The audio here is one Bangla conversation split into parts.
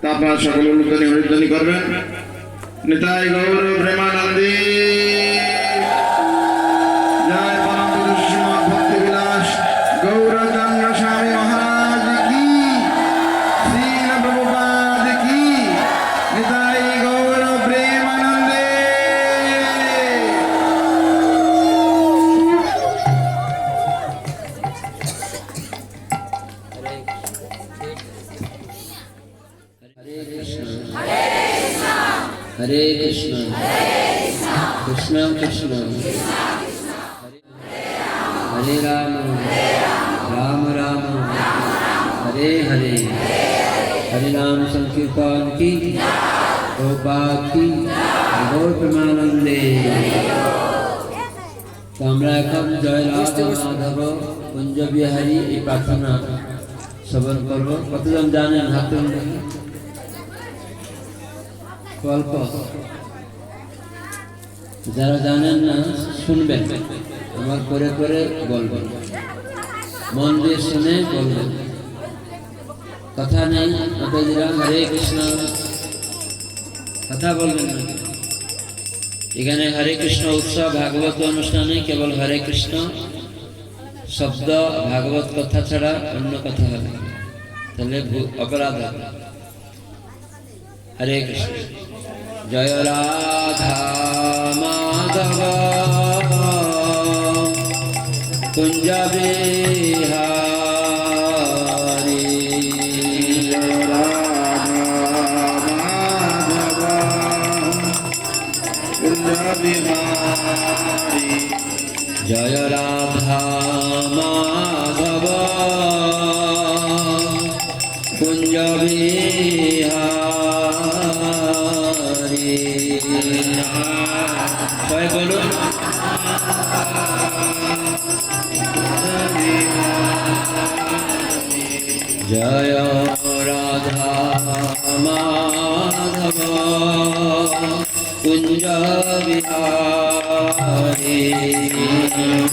তা আপনারা সকলে উলুধ্বনি হরিধ্বনি করবেন। নিতাই গৌর প্রেমানন্দে জয় পরম পুরুষ শ্রীমৎ ভক্তি বিলাস গৌরচন্দ্র স্বামী মহারাজ কি, শ্রীল প্রভুপাদ কি। নিতাই গৌর প্রেমানন্দে। हरे कृष्ण कृष्ण कृष्ण हरे राम राम राम हरे हरे। हरे नाम संकीर्तन की प्रभुपाद की गौर प्रेमानंदे। तो আমরা এখন জয় রাধা মাধব কুঞ্জ বিহারী এই প্রার্থনা শ্রবণ করব। কতজন জানেন হাত তুলুন। অল্প, যারা জানেন না শুনবেন, আমার করে করে বলবেন, মন দিয়ে শুনে বলবেন, কথা নেই। মাতাজিরা হরে কৃষ্ণ, কথা বলবেন না। এখানে হরে কৃষ্ণ উৎসব ভাগবত অনুষ্ঠানে কেবল হরে কৃষ্ণ শব্দ ভাগবত কথা ছাড়া অন্য কথা হবে, তাহলে অপরাধ হবে। हरे कृष्ण। जय राधा माधव कुंज बिहारी। जय राधा माधव कुंज बिहारी। जय राधा माधव कुंज बिहारी। সবাই বলুন জয় রাধা মাধব কুঞ্জ বিহারী।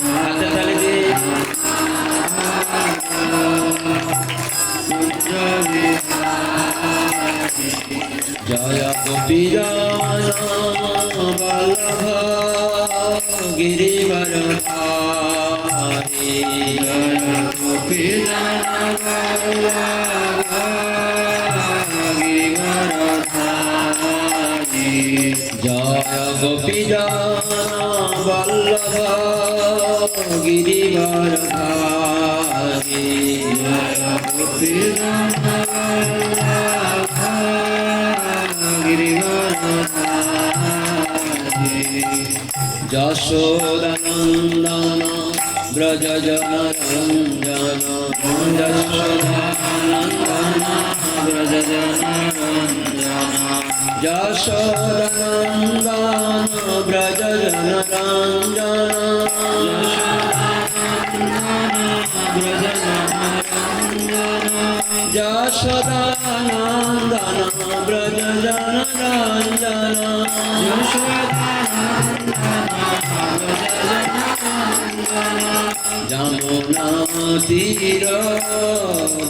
হাতে তালি দিন। কুঞ্জ বিহারী। জয় গোপীজন বল্লভ গিরিবরধারী। জয় গোপীজন বল্লভ গিরিবরধারী। জয় গোপীজন বল্লভ গিরিবরধারী। জয় গোপীজন যশোদানন্দন ব্রজ জন রঞ্জন। যশোদানন্দন ব্রজ জন রঞ্জন। যশোদানন্দন ব্রজ জন রঞ্জন। যশোদানন্দন ব্রজ জন রঞ্জন। যমুনা তীর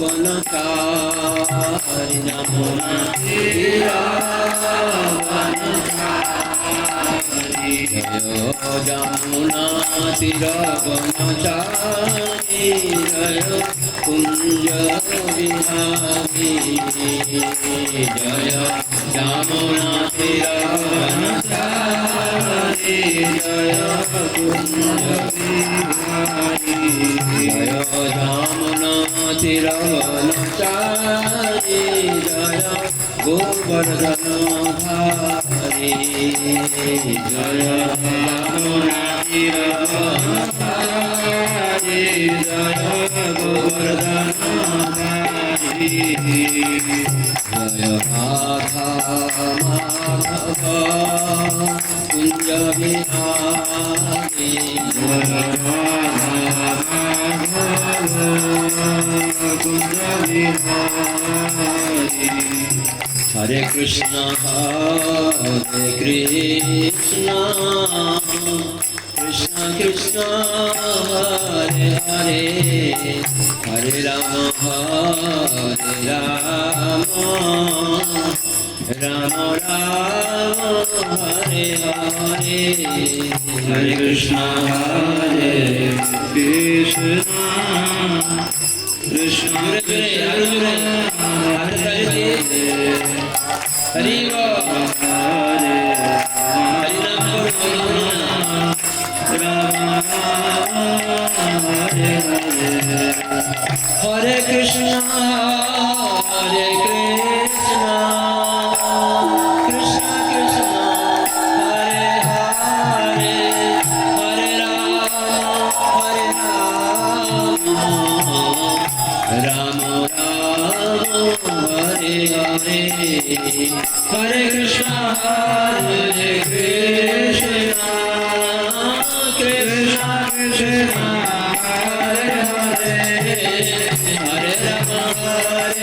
বনচারী। যমুনা তীর বনচারী। যমুনা তীর বনচারী। জয় কুঞ্জ বিহারী। জয় যমুনা তীর বনচারী। জয় কুঞ্জ বিহারী। জয় যমুনা তীর বনচারী। জয় গোবর্ধন ধারী। জয় যমুনা তীর বনচারী। জয় গোবর্ধন ধারী। জয় রাধা মাধব কুঞ্জ বিহারী। জয় রাধা মাধব কুঞ্জ বিহারী। हरे Krishna Krishna Krishna Hare Hare Hare Ram Ram Ram Hare Hare Hare Krishna Hare Krishna Krishna Krishna Hare Hare Hare Krishna Hare Krishna Krishna Krishna Hare Hare Hare Rama Hare Hare Hare Krishna Hare Krishna Krishna Krishna Hare Hare Hare Rama Hare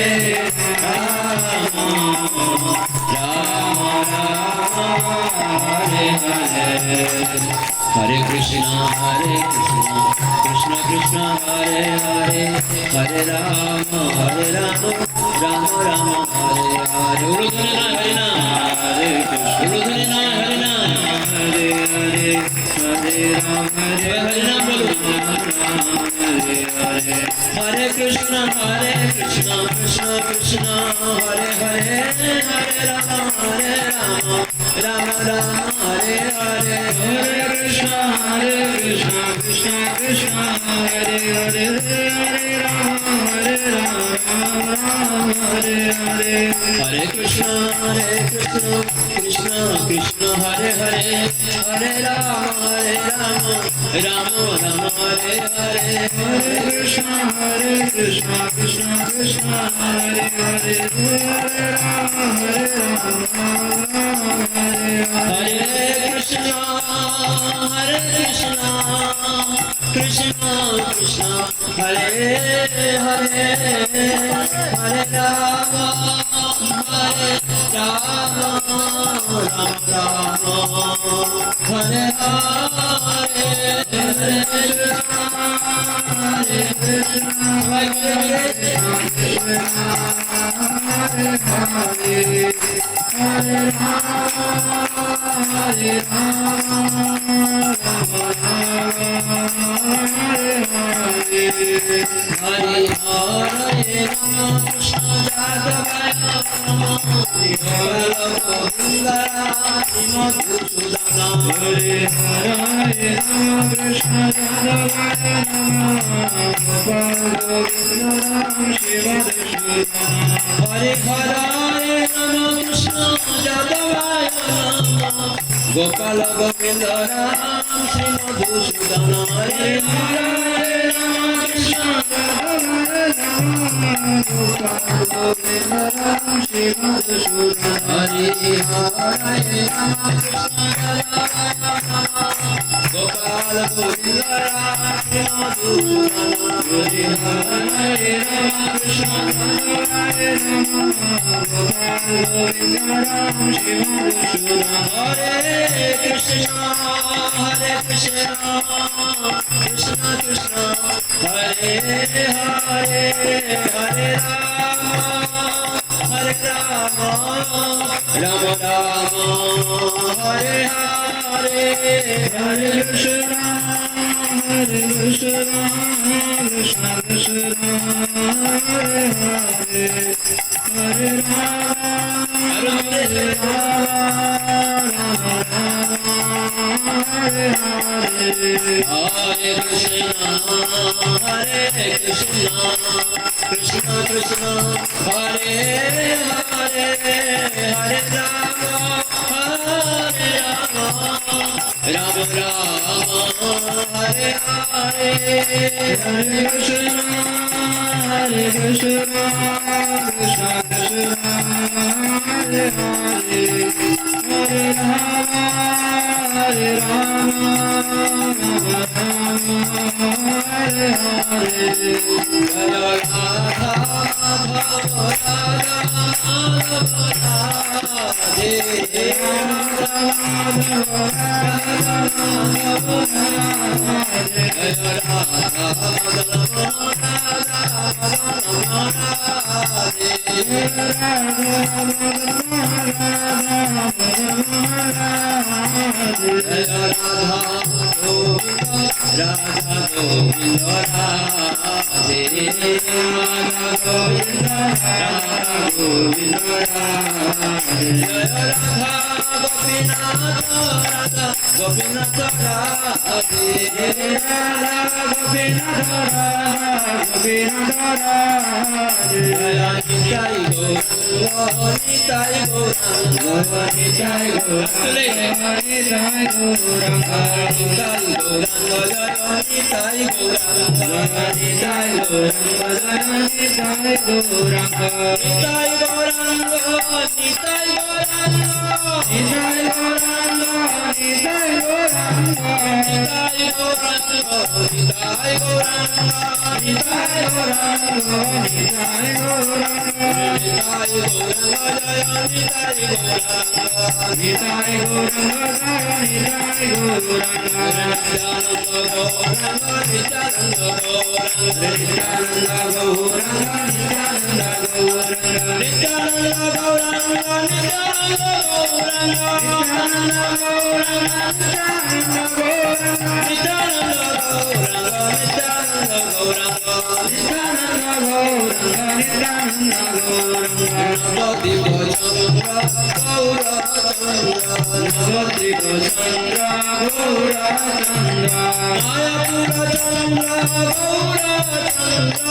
Rama Hare Hare Hare Krishna Krishna Krishna Hare Hare Hare Rama Rama Rama Hare Hare Urudhani na Hare Nam Hare Krishna Urudhani na Hare Nam Hare Hare Hare Rama Hare Nam bolo Hare Hare Hare Krishna Krishna Krishna Hare Hare Hare Rama Rama Rama Hare Hare Hare Krishna Krishna Krishna Hare Hare Hare Rama Hare Hare Hare Krishna Krishna Krishna Hare Hare Hare Rama Rama Rama Hare Hare Hare Krishna Krishna Krishna Hare Hare Hare Rama Hare Krishna Krishna Krishna Hare Hare Hare Rama Rama Rama Hare Hare Hare Krishna Gopal Govinda Ram Shri Madhusudan Hare Hare Rama Krishna Gopal Govinda Ram Shri Madhusudan Hare Hare Rama Krishna Gopal Govinda Ram Shri Madhusudan Hare Hare Rama Krishna Hare Rama Gopal Govinda Ram Shri Madhusudan Hare Krishna Krishna Krishna Hare Hare Hare Rama Rama Rama Hare Hare Hare Krishna Krishna Krishna Hare Hare Hare Hare Krishna Krishna Krishna Hare Hare Hare Rama Rama Rama Hare Hare Hare Krishna Krishna Krishna Hare Hare Hare Rama Hare Rama Hare Hare Jaya Radha Radha जय राधा गोविंद राधा गोविंद राधे राधा गोविंद राधा गोविंद राधे जय राधा गोपीनाथ राधा गोपीनाथ राधे राधा गोपीनाथ राधा गोपीनाथ राधे जय निताई गौरंग निताई गौरंग निताई गौरंग निताई गौरंग निताई गौरंग निताई गौरंग निताई गौरंग निताई गौरंग निताई गौरंग निताई गौरंग निताई गौरंग निताई गौरंग निताई गौरंग निताई गौरंग निताई गौरंग निताई गौरंग निताई गौरंग जय निताई गौरंग निताई गौरंग जय निताई गौरंग नित्यानंद गौरंग नित्यानंद गौरंग नित्यानंद गौरंग नित्यानंद गौरंग नित्यानंद गौरंग नित्यानंद गौरंग नित्यानंद गौरंग नित्यानंद गौरंग नित्यानंद गौरंग नित्यानंद गौरंग नित्यानंद गौरंग नवद्वीप चंद्र नवद्वीप चंद्र गौरचंद्र मायापुर चंद्र गौरचंद्र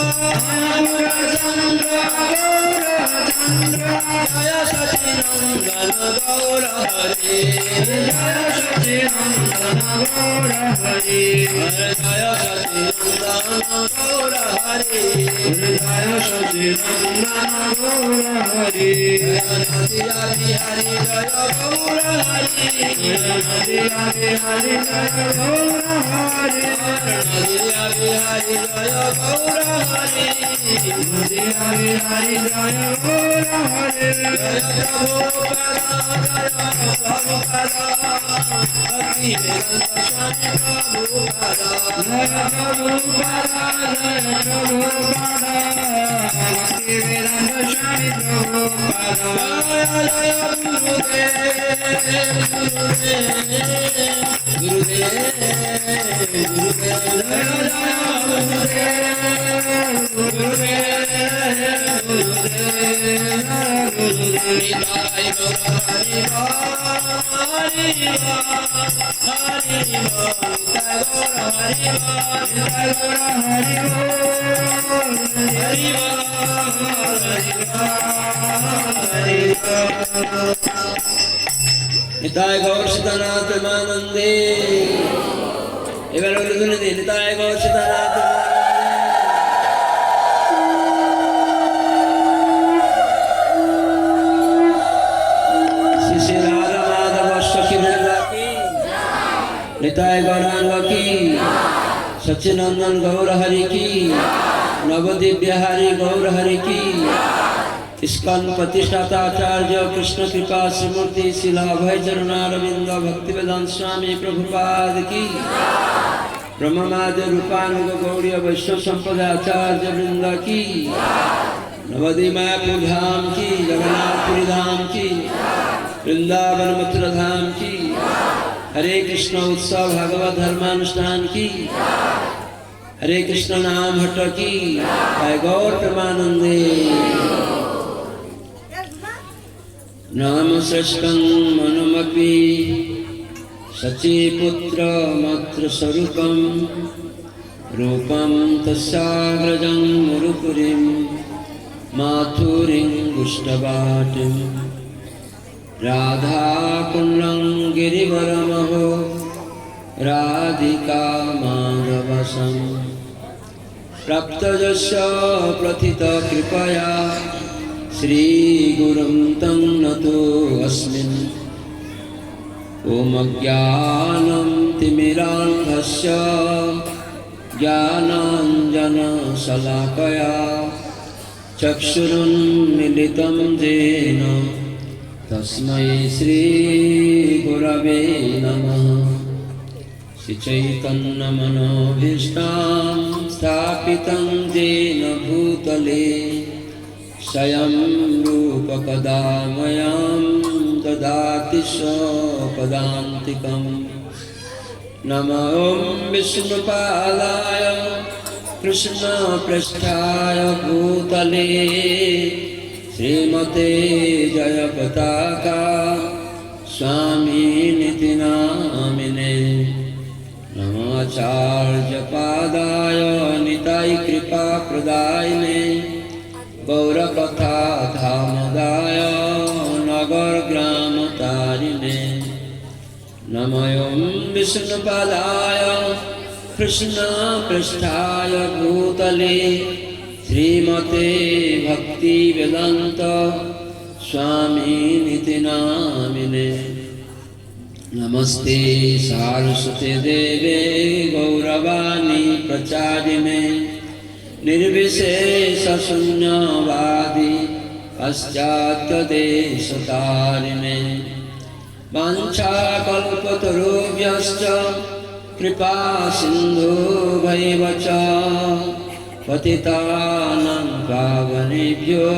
मायापुर चंद्र गौरचंद्र जय सचिनंदन गौर हरे जय सचिनंदन गौर हरे जय सचिनंदन गौर हरे जय सचिनंदन गौर हरे हरि हरि हरि जय गौर हरि हरि हरि हरि जय गौर हरि हरि हरि हरि जय गौर हरि हरि हरि हरि जय गौर हरि जय प्रभुपाद भक्ति वेदांत स्वामी प्रभुपाद जय प्रभुपाद जय प्रभुपाद भक्ति वेदांत स्वामी प्रभुपाद जय जय गुरुदेव गुरुदेव गुरुदेव जय गुरुदेव गुरुदेव निताई गौर हरि हरि हरि निताई गौर हरि निताई गौर हरि हरि हरि निताई गौर सीतानाथ प्रेमानंदे এবার বলে দিন নিতাই গৌর সীতানাথ শ্রী শ্রী রাধা মাধব সখী বৃন্দ কি নিতাই গৌরাঙ্গ কি सच्चिनंदन गौर हरि की नवद्वीप बिहारी गौर हरि की इस्कॉन प्रतिष्ठाता आचार्य कृष्ण कृपा श्रीमूर्ति शिला अभय चरणारविंद भक्ति वेदांत स्वामी प्रभुपाद की ब्रह्मादि रूपानुग गौड़ीय वैष्णव संप्रदाय आचार्य वृंद की नवद्वीप मायापुर धाम की जगन्नाथपुरी धाम की वृंदावन मथुरा धाम की हरे कृष्ण उत्सव भागवत धर्मानुष्ठान की हरे कृष्ण नाम हट की जय गौर प्रेमानंदे नाम श्रेष्ठं मनुमपि सचीपुत्र मात्र स्वरूपं रूपं तस्याग्रजं मुरुकुरिं माथुरिं गुष्टवाटिं राधा कुंडं गिरिवरमहो राधिका माधवसं प्राप्तजस्य प्रथित कृपया श्री गुरुं तं नतो अस्मिन् ओम ज्ञानं तिमिरान्धस्य ज्ञानाञ्जनशलाकया चक्षुरुन्मीलितं येन तस्मै श्री गुरवे नमः श्रीचैतन्यमनोभीष्टां स्थापितं येन भूतले स्वयं रूप कदा मह्यं ददाति स्वपदान्तिकम् नमो विष्णुपादाय कृष्णपृष्ठाय भूतले श्रीमते जयपताका स्वामिनिति नामिने नमाचार्यपादाय निताय कृपाप्रदायिने गौरकथाधामदाय नगरग्रामतारिणे नमोऽयं विष्णुपादाय कृष्णपृष्ठाय भूतले श्रीमते भक्तिवेदान्त स्वामिनिति नामिने नमस्ते सारस्वते देवे गौरवाणी प्रचारिणे निर्विशेषशून्यवादी पाश्चात्यदेशतारिणे वाञ्छाकल्पतरुभ्यश्च कृपा सिन्धुभैव च पतितानां पावनेभ्यो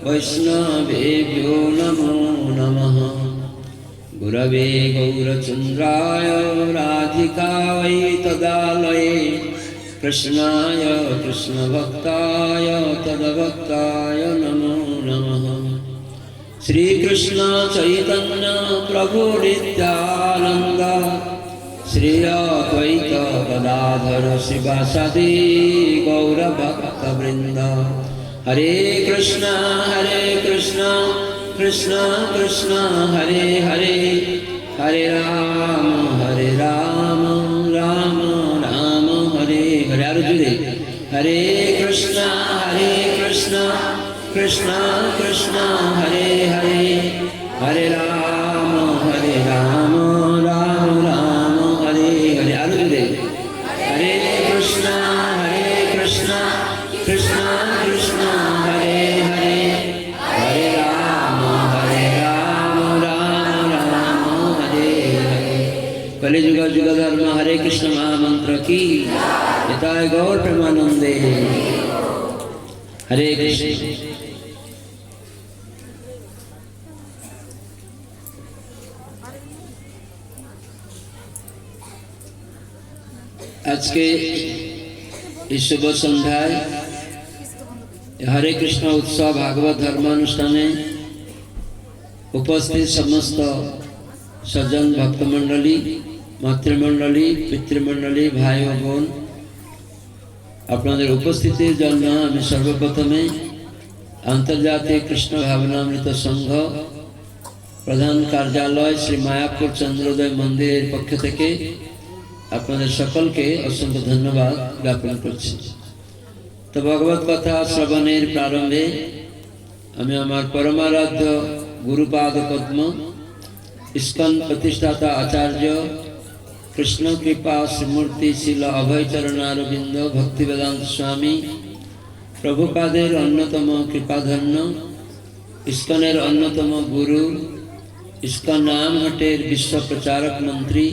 वैष्णवेभ्यो नमो नमः गुरवे गौरचन्द्राय राधिकायै तदालये कृष्णाय कृष्णभक्ताय तद्भक्ताय नमो नमः श्रीकृष्ण चैतन्य प्रभु नित्यानन्द श्री अद्वैत गदाधर शिवासादि गौरभक्तवृन्द हरे कृष्ण कृष्ण कृष्ण हरे हरे हरे राम राम राम हरे हरे अर्जुने हरे कृष्ण कृष्ण कृष्ण हरे हरे हरे राम राम राम हरे हरे अर्जुने हरे कृष्ण कृष्ण कृष्ण हरे हरे हरे राम राम हरे हरे कलिजुग जुग धर्म हरे कृष्ण महामंत्र की हिताय गौर प्रेमानंदे हरे कृष्ण। आज के इस शुभ सन्ध्याय हरे कृष्ण उत्सव भागवत धर्मानुष्ठाने उपस्थित समस्त सज्जन भक्तमंडली मातृमंडली पितृमंडली भाई ও বোন আপনাদের উপস্থিতির জন্য আমি সর্বপ্রথমে আন্তর্জাতিক কৃষ্ণ ভাবনামৃত সংঘ প্রধান কার্যালয় শ্রী মায়াপুর চন্দ্রোদয় মন্দিরের পক্ষ থেকে আপনাদের সকলকে অসংখ্য ধন্যবাদ জ্ঞাপন করছি। তো ভগবত কথা শ্রবণের প্রারম্ভে আমি আমার পরমারাধ্য গুরুপাদ পদ্ম ইস্কন প্রতিষ্ঠাতা আচার্য কৃষ্ণ কৃপা শ্রীমূর্তি শিল অভয়চরণারবিন্দ ভক্তিবেদান্ত স্বামী প্রভুপাদের অন্যতম কৃপাধন্য ইস্কনের অন্যতম গুরু ইস্কন নামহটের বিশ্ব প্রচারক মন্ত্রী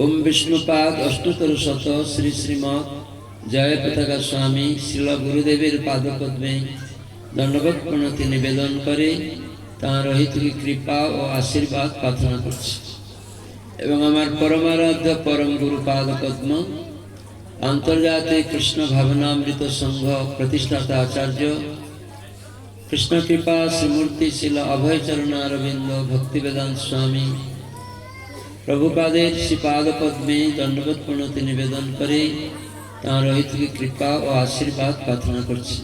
ओम विष्णुपाद अष्टोत्तर शत श्री श्रीमद जय पताका स्वामी शिल गुरुदेवेर पादपद्मे दंडवत प्रणति निवेदन करे तार हितकी कृपा और आशीर्वाद प्रार्थना करछि एवं आमार परमाराध्य परम गुरुपाद पद्म आंतर्जातिक कृष्ण भावनामृत संघ प्रतिष्ठाता आचार्य कृष्ण कृपा श्रीमूर्ति शिल अभयचरणारविंद भक्तिवेदांत स्वामी प्रभुपादेर श्रीपाद पद्मे दंडवत प्रणति निवेदन करे तार हितकी कृपा और आशीर्वाद प्रार्थना करछि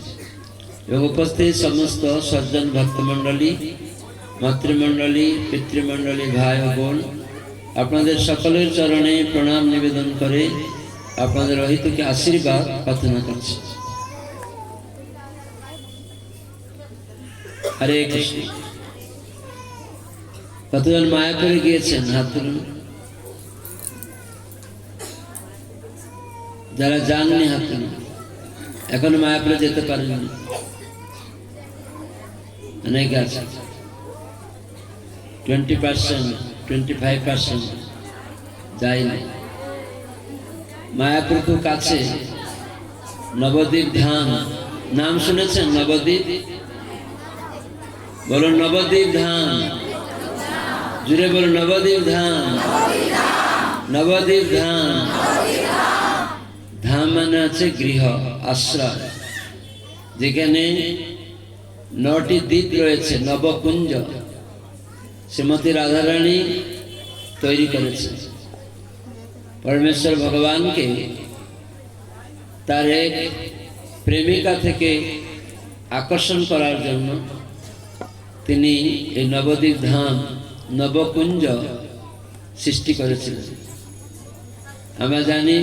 एवं उपस्थित समस्त सज्जन भक्तमंडली मातृमंडली पितृमंडली भाई ও বোন আপনাদের সকলের চরণে প্রণাম নিবেদন করে আপনাদের হিতকে আশীর্বাদ প্রার্থনা করছি। हरे कृष्ण। কতজন মায়াপুরে গিয়েছেন হাত তুলুন, যারা যাননি হাত তুলুন, এখনো মায়াপুরে যেতে পারেননি অনেক আছে। 20% 25% যায়নি। মায়াপুর খুব কাছে, নবদ্বীপ ধাম নাম শুনেছেন নবদ্বীপ? বলুন নবদ্বীপ ধাম, জুড়ে বলুন নবদ্বীপ ধাম, নবদ্বীপ ধাম। ধাম মানে আছে গৃহ, আশ্রয়, যেখানে 9টি দ্বীপ রয়েছে, নবকুঞ্জ শ্রীমতী রাধারানী তৈরি করেছে। পরমেশ্বর ভগবানকে তার এক প্রেমিকা থেকে আকর্ষণ করার জন্য তিনি এই নবদ্বীপ ধাম, নবকুঞ্জ সৃষ্টি করেছিলেন। আমরা জানি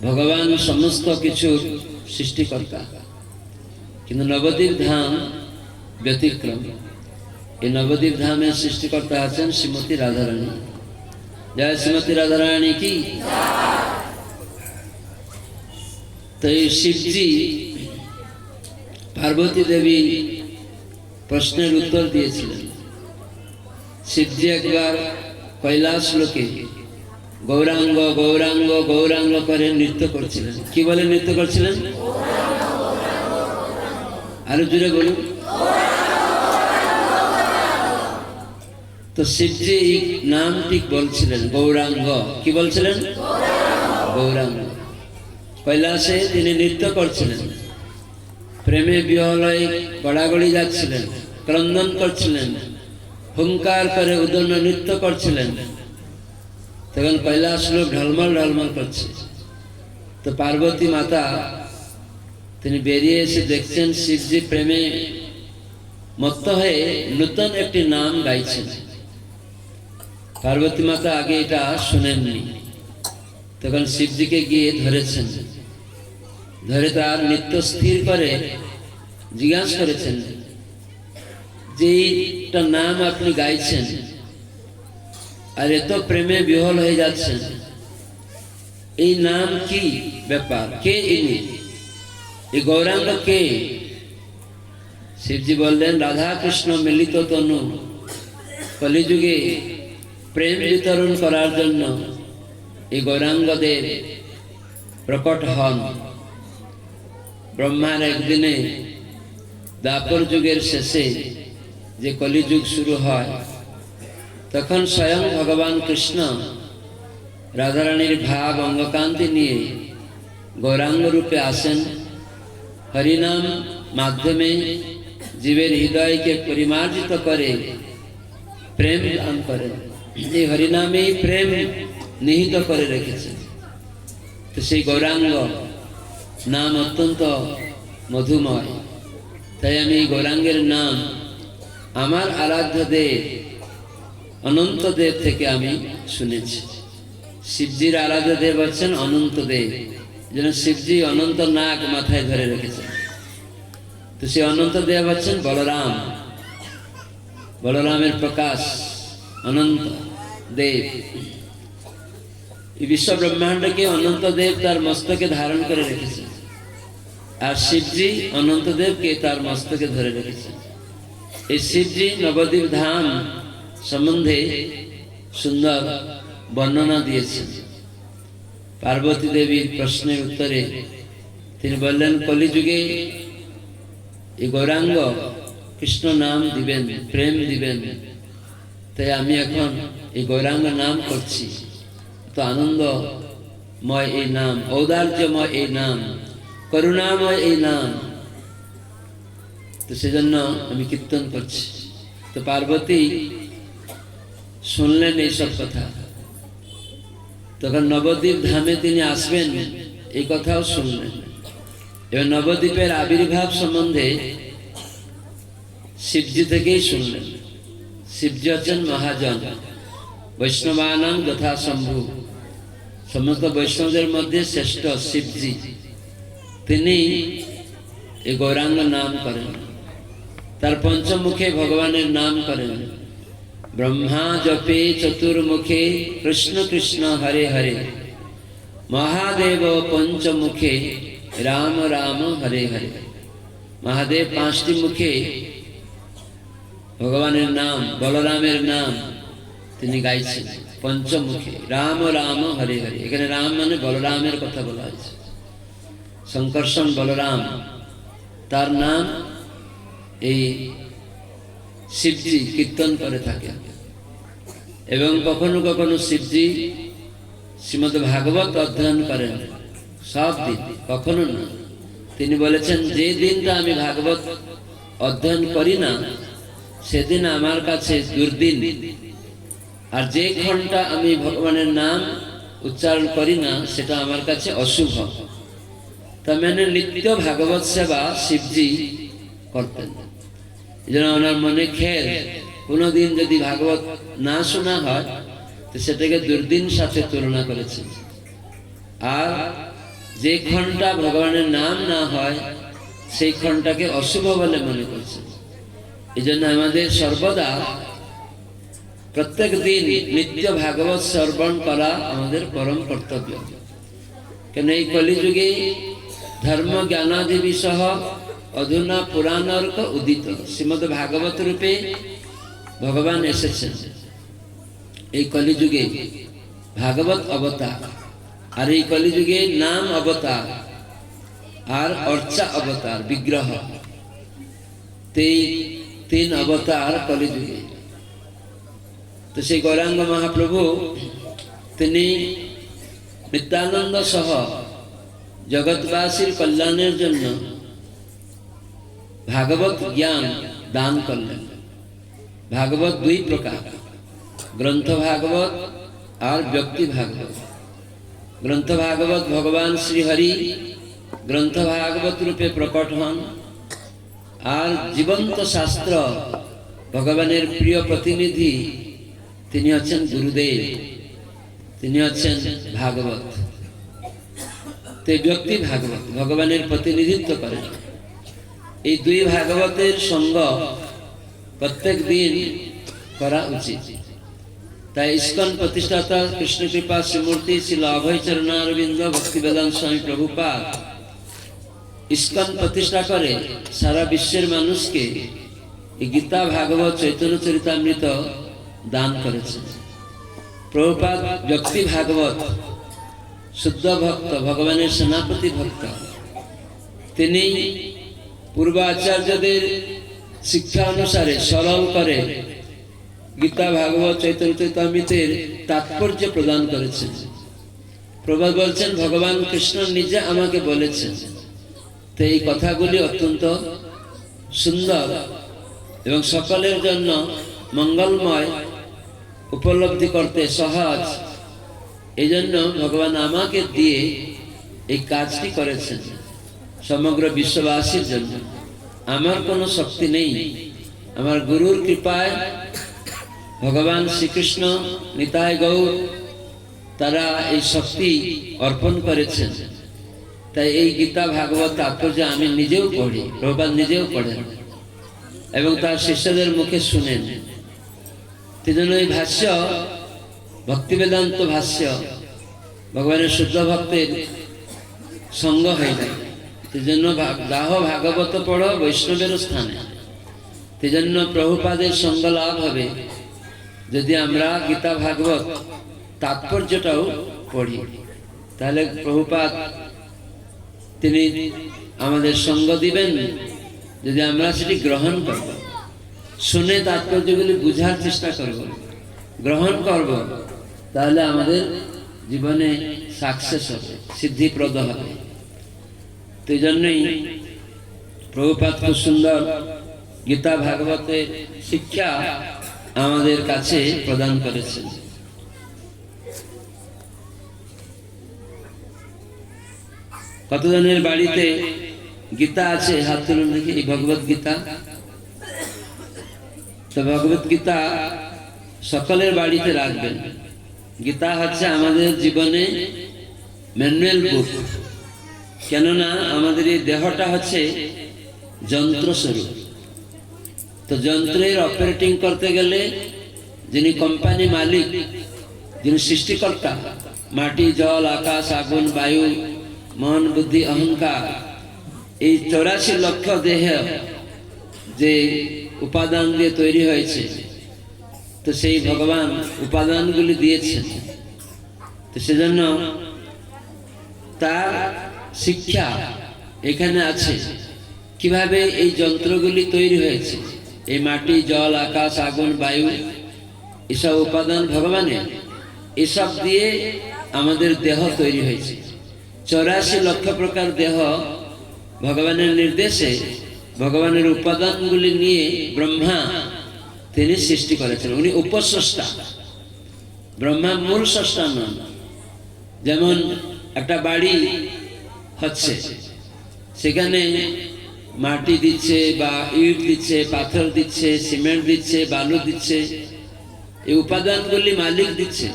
ভগবান সমস্ত কিছুর সৃষ্টিকর্তা, কিন্তু নবদ্বীপ ধাম ব্যতিক্রম। এই নবদ্বীপ ধামের সৃষ্টিকর্তা আছেন শ্রীমতী রাধারানী। জয় শ্রীমতী রাধারানী কি। তো এই শিবজি পার্বতী দেবী প্রশ্নের উত্তর দিয়েছিলেন। শিবজি একবার কৈলাস লোকে গৌরাঙ্গ গৌরাঙ্গ গৌরাঙ্গ করে নৃত্য করছিলেন। কি বলে নৃত্য করছিলেন? আরো জুড়ে বলুন। তো শিবজি নাম ঠিক বলছিলেন গৌরাঙ্গ। কি বলছিলেন? গৌরাঙ্গ। কৈলাসে তিনি নৃত্য করছিলেন, প্রেমে বিহল হয়ে গড়াগড়ি যাচ্ছিলেন, ক্রন্দন করছিলেন, হুঙ্কার করে উদন্য নৃত্য করছিলেন। তখন কৈলাস লোক ঢলমল ঢলমল করছে। তো পার্বতী মাতা তিনি বেরিয়ে এসে দেখছেন শিবজি প্রেমে মত্ত হয়ে নূতন একটি নাম গাইছেন। পার্বতী মাতা আগে এটা শুনেননি। তখন শিবজিকে গিয়ে ধরেছেন, ধরে তার নৃত্য স্থির করে জিজ্ঞাসা করেছেন যে এইটা নাম আপনি গাইছেন আর এত প্রেমে বিহল হয়ে যাচ্ছেন, এই নাম কি ব্যাপার? কে ইনি? এই গৌরাঙ্গ কে? শিবজি বললেন রাধা কৃষ্ণ মিলিত তনু, কলিযুগে প্রেম বিতরণ করার জন্য এই গৌরাঙ্গদের প্রকট হন। ব্রহ্মার একদিনে দ্বাপর যুগের শেষে যে কলিযুগ শুরু হয়, তখন স্বয়ং ভগবান কৃষ্ণ রাধারানীর ভাব অঙ্গকান্তি নিয়ে গৌরাঙ্গ রূপে আসেন। হরিনাম মাধ্যমে জীবের হৃদয়কে পরিমার্জিত করে প্রেম দান করেন। এই হরিনামেই প্রেম নিহিত করে রেখেছেন। তো সেই গৌরাঙ্গ নাম অত্যন্ত মধুময়। তাই আমি এই গৌরাঙ্গের নাম আমার আরাধ্য দেব অনন্ত দেব থেকে আমি শুনেছি। শিবজির আরাধ্য দেব হচ্ছেন অনন্ত দেব, যেন শিবজি অনন্ত নাগ মাথায় ধরে রেখেছেন। তো সেই অনন্ত দেব হচ্ছেন বলরাম, বলরামের প্রকাশ অনন্ত দেব। এই বিশ্ব ব্রহ্মাণ্ডকে অনন্ত দেব তার মস্তকে ধারণ করে রেখেছেন, আর শিবজি অনন্ত দেবকে তার মস্তকে ধরে রেখেছেন। এই শিবজি নবদ্বীপ ধাম সম্বন্ধে সুন্দর বর্ণনা দিয়েছেন। পার্বতী দেবীর প্রশ্নের উত্তরে তিনি বললেন কলিযুগে এই গৌরাঙ্গ কৃষ্ণ নাম দিবেন, প্রেম দিবেন। তাই আমি এখন এই গৌরাঙ্গ নাম করছি। তো আনন্দময় এই নাম, ঔদার্যময় এই নাম, করুণাময় এই নাম। তো সেজন্য আমি কীর্তন করছি। তো পার্বতী শুনলেন এইসব কথা। তখন নবদ্বীপ ধামে তিনি আসবেন এই কথাও শুনলেন। এবার নবদ্বীপের আবির্ভাব সম্বন্ধে শিবজি থেকেই শুনলেন। শিবজি হচ্ছেন মহাজন, বৈষ্ণবানাং যথা শম্ভু, সমস্ত বৈষ্ণবদের মধ্যে শ্রেষ্ঠ শিবজি। তিনি এই গৌরাঙ্গ নাম করেন, তার পঞ্চমুখে ভগবানের নাম করেন। ব্রহ্মা জপে চতুর্মুখে কৃষ্ণ কৃষ্ণ হরে হরে, মহাদেব পঞ্চমুখে রাম রাম হরে হরে। মহাদেব 5টি মুখে ভগবানের নাম, বলরামের নাম তিনি গাইছেন পঞ্চমুখে, রাম রাম হরে হরে। এখানে রাম মানে বলরামের কথা বলা হয়েছে। শঙ্কর্ষণ বলরাম, তার নাম এই শিবজি কীর্তন করে থাকে। এবং কখনো কখনো শিবজি শ্রীমদ্ ভাগবত অধ্যয়ন করেন সব দিন, কখনো না। তিনি বলেছেন, যে দিনটা আমি ভাগবত অধ্যয়ন করি না সেদিন আমার কাছে দুর্দিন, আর যে ক্ষণটা আমি ভগবানের নাম উচ্চারণ করি না সেটা আমার কাছে অশুভ। তার মানে নিত্য ভাগবত সেবা শিবজি করতেন। এই জন্য ওনার মনে খের, কোনোদিন যদি ভাগবত না শোনা হয় তো সেটাকে দুর্দিন সাথে তুলনা করেছেন। আর যে ক্ষণটা ভগবানের নাম না হয় সেই ক্ষণটাকে অশুভ বলে মনে করছেন। এই জন্য আমাদের সর্বদা প্রত্যেক দিন নিত্য ভাগবত শ্রবণ করা আমাদের পরম কর্তব্য। কেন এই কলিযুগে ধর্ম জ্ঞানাদি সহ অধুনা পুরাণর্ক উদিত শ্রীমদ্ ভাগবত রূপে ভগবান এসেছেন। এই কলিযুগে ভাগবত অবতার, আর এই কলিযুগে নাম অবতার আর অর্চা অবতার বিগ্রহ, তিন অবতার কলিযুগে। তো সেই গৌরাঙ্গ মহাপ্রভু তিনি নিত্যানন্দ সহ জগৎবাসীর কল্যাণের জন্য ভাগবত জ্ঞান দান করলেন। ভাগবত দুই প্রকার, গ্রন্থ ভাগবত আর ব্যক্তি ভাগবত। গ্রন্থ ভাগবত ভগবান শ্রীহরি গ্রন্থ ভাগবত রূপে প্রকট হন, আর জীবন্ত শাস্ত্র ভগবানের প্রিয় প্রতিনিধি তিনি হচ্ছেন গুরুদেব, তিনি হচ্ছেন ভাগবত। তো ব্যক্তি ভাগবত ভগবানের প্রতিনিধিত্ব করেন। এই দুই ভাগবতের সঙ্গ প্রত্যেক দিন করা উচিত। তাই ইস্কন প্রতিষ্ঠাতা কৃষ্ণ কৃপা শ্রীমূর্তি শ্রীল অভয় চরণারবিন্দ ভক্তি বেদান্ত স্বামী প্রভুপাদ ইস্কন প্রতিষ্ঠা করে সারা বিশ্বের মানুষকে এই গীতা ভাগবত চৈতন্য চরিতামৃত দান করেছেন। প্রভুপাদ ব্যক্তি ভাগবত শুদ্ধ ভক্ত, ভগবানের সেনাপতি ভক্ত। তিনি পূর্ব আচার্যদের শিক্ষা অনুসারে সরল করে গীতা ভাগবত চৈতন্য চরিতামৃতের তাৎপর্য প্রদান করেছেন। প্রভুপাদ বলছেন, ভগবান কৃষ্ণ নিজে আমাকে বলেছেন। তো এই কথাগুলি অত্যন্ত সুন্দর এবং সকলের জন্য মঙ্গলময়, উপলব্ধি করতে সহজ। এই জন্য ভগবান আমাকে দিয়ে এই কাজটি করেছেন সমগ্র বিশ্ববাসীর জন্য। আমার কোনো শক্তি নেই, আমার গুরুর কৃপায় ভগবান শ্রীকৃষ্ণ নিতাই গৌর তারা এই শক্তি অর্পণ করেছেন। তাই এই গীতা ভাগবত তাৎপর্য আমি নিজেও পড়ি, প্রভুপাদ নিজেও পড়েন এবং তার শিষ্যদের মুখে শুনেন। সেজন্য এই ভাষ্য ভক্তি বেদান্ত ভাষ্য ভগবানের শুদ্ধ ভক্তের সঙ্গ হয়ে যায়। সেজন্য গাহ ভাগবত পড়ো বৈষ্ণবের স্থানে। সেজন্য প্রভুপাদের সঙ্গ লাভ হবে যদি আমরা গীতা ভাগবত তাৎপর্যটাও পড়ি। তাহলে প্রভুপাদ তিনি আমাদের সঙ্গ দিবেন যদি আমরা সেটি গ্রহণ করব, শুনে তাৎপর্যগুলি বুঝার চেষ্টা করব, গ্রহণ করব, তাহলে আমাদের জীবনে সাকসেস হবে, সিদ্ধিপ্রদ হবে। তো এই জন্যই প্রভুপাদ খুব সুন্দর গীতা ভাগবতের শিক্ষা আমাদের কাছে প্রদান করেছেন। কতজনের বাড়িতে গীতা আছে? হাত তুলুন দেখি। এই ভগবত গীতা, তো ভগবত গীতা সকলের বাড়িতে রাখবেন। গীতা হচ্ছে আমাদের জীবনে ম্যানুয়াল বুক। কেননা আমাদের এই দেহটা হচ্ছে যন্ত্রস্বরূপ। তো যন্ত্রের অপারেটিং করতে গেলে যিনি কোম্পানি মালিক, যিনি সৃষ্টিকর্তা, মাটি, জল, আকাশ, আগুন, বায়ু, মন, বুদ্ধি, অহংকার, এই 84 লক্ষ দেহ যে উপাদান দিয়ে তৈরি হয়েছে, তো সেই ভগবান উপাদানগুলি দিয়েছেন। তো সেজন্য তার শিক্ষা এখানে আছে। কিভাবে এই যন্ত্রগুলি তৈরি হয়েছে, এই মাটি, জল, আকাশ, আগুন, বায়ু, এসব উপাদান ভগবানের, এসব দিয়ে আমাদের দেহ তৈরি হয়েছে। 84 লক্ষ প্রকার দেহ ভগবানের নির্দেশে, ভগবানের উপাদানগুলি নিয়ে ব্রহ্মা তিনি সৃষ্টি করেছেন। উনি উপস্রষ্টা, ব্রহ্মা মূল স্রষ্টা নন। যেমন একটা বাড়ি হচ্ছে, সেখানে মাটি দিচ্ছে বা ইট দিচ্ছে, পাথর দিচ্ছে, সিমেন্ট দিচ্ছে, বালু দিচ্ছে, এই উপাদানগুলি মালিক দিচ্ছে।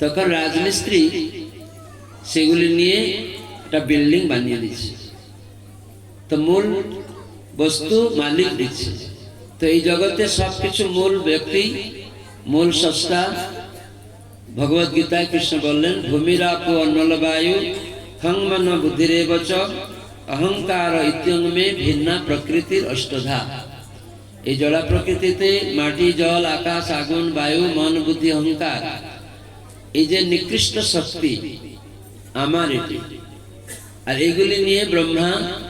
তখন রাজমিস্ত্রি সেগুলি নিয়ে একটা বিল্ডিং বানিয়ে দিচ্ছে। তো মূল বস্তু মালিক দিচ্ছে। তো এই জগতে সবকিছু মূল ব্যক্তি, মূল স্রষ্টা। ভগবদ গীতায় কৃষ্ণ বললেন, ভূমিরাপো অন্নল বায়ু খং মন বুদ্ধিরেব চ অহংকার ইত্যঙ্গমে ভিন্না প্রকৃতির অষ্টধা। এই জড়া প্রকৃতিতে মাটি, জল, আকাশ, আগুন, বায়ু, মন, বুদ্ধি, অহংকার, এই যে নিকৃষ্ট শক্তি আমার এটি। আর এইগুলি নিয়ে ব্রহ্মা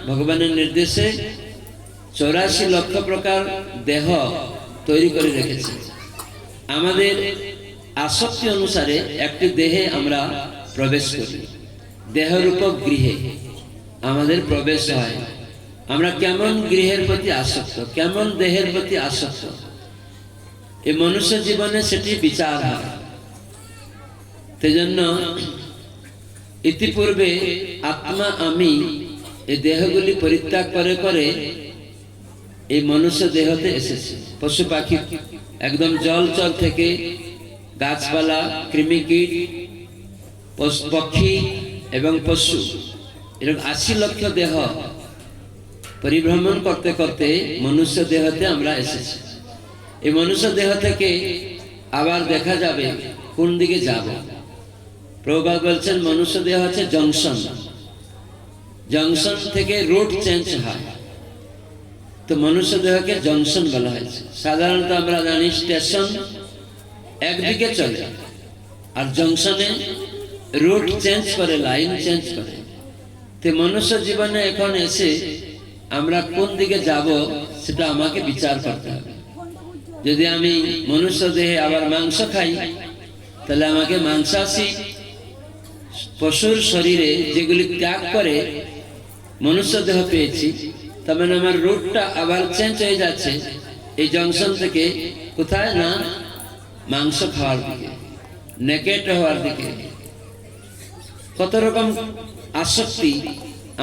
ভগবানের নির্দেশে 84 লক্ষ প্রকার দেহ তৈরি করে রেখেছে। আমাদের আসক্তি অনুসারে একটি দেহে আমরা প্রবেশ করি, দেহরূপ গৃহে আমাদের প্রবেশ হয়। আমরা কেমন গৃহের প্রতি আসক্ত, কেমন দেহের প্রতি আসক্ত, এই মনুষ্য জীবনে সেটি বিচার হয়। সেজন্য ইতিপূর্বে আত্মা আমি এই দেহগুলি পরিত্যাগ করে করে এই মনুষ্য দেহতে এসেছে। পশু পাখি একদম জলচর থেকে গাছপালা, কৃমিকীট, পক্ষী এবং পশু, এরকম 80 লক্ষ দেহ পরিভ্রমণ করতে করতে মনুষ্য দেহতে আমরা এসেছি। এই মনুষ্য দেহ থেকে আবার দেখা যাবে কোন দিকে যাব। প্রভুপাদ বলছেন মনুষ্য দেহ হচ্ছে জংশন, জংশন থেকে রুট চেঞ্জ হয়। তো মনুষ্য দেহকে জংশন বলা হয়েছে। সাধারণত আমরা জানি স্টেশন একদিকে চলে, আর জংশনে রুট চেঞ্জ করে, লাইন চেঞ্জ করে। তো মনুষ্য জীবনে এখন এসে আমরা কোন দিকে যাব সেটা আমাকে বিচার করতে হবে। যদি আমি মনুষ্য দেহে আবার মাংস খাই, তাহলে আমাকে মাংসাশী পশুর শরীরে যেগুলি ত্যাগ করে মনুষ্য দেহ পেয়েছি, তার মানে আমার রুটটা আবার চেঞ্জ হয়ে যাচ্ছে এই জংশন থেকে কোথায় না মাংস খাওয়ার দিকে, নেকেট হওয়ার দিকে। কত রকম আসক্তি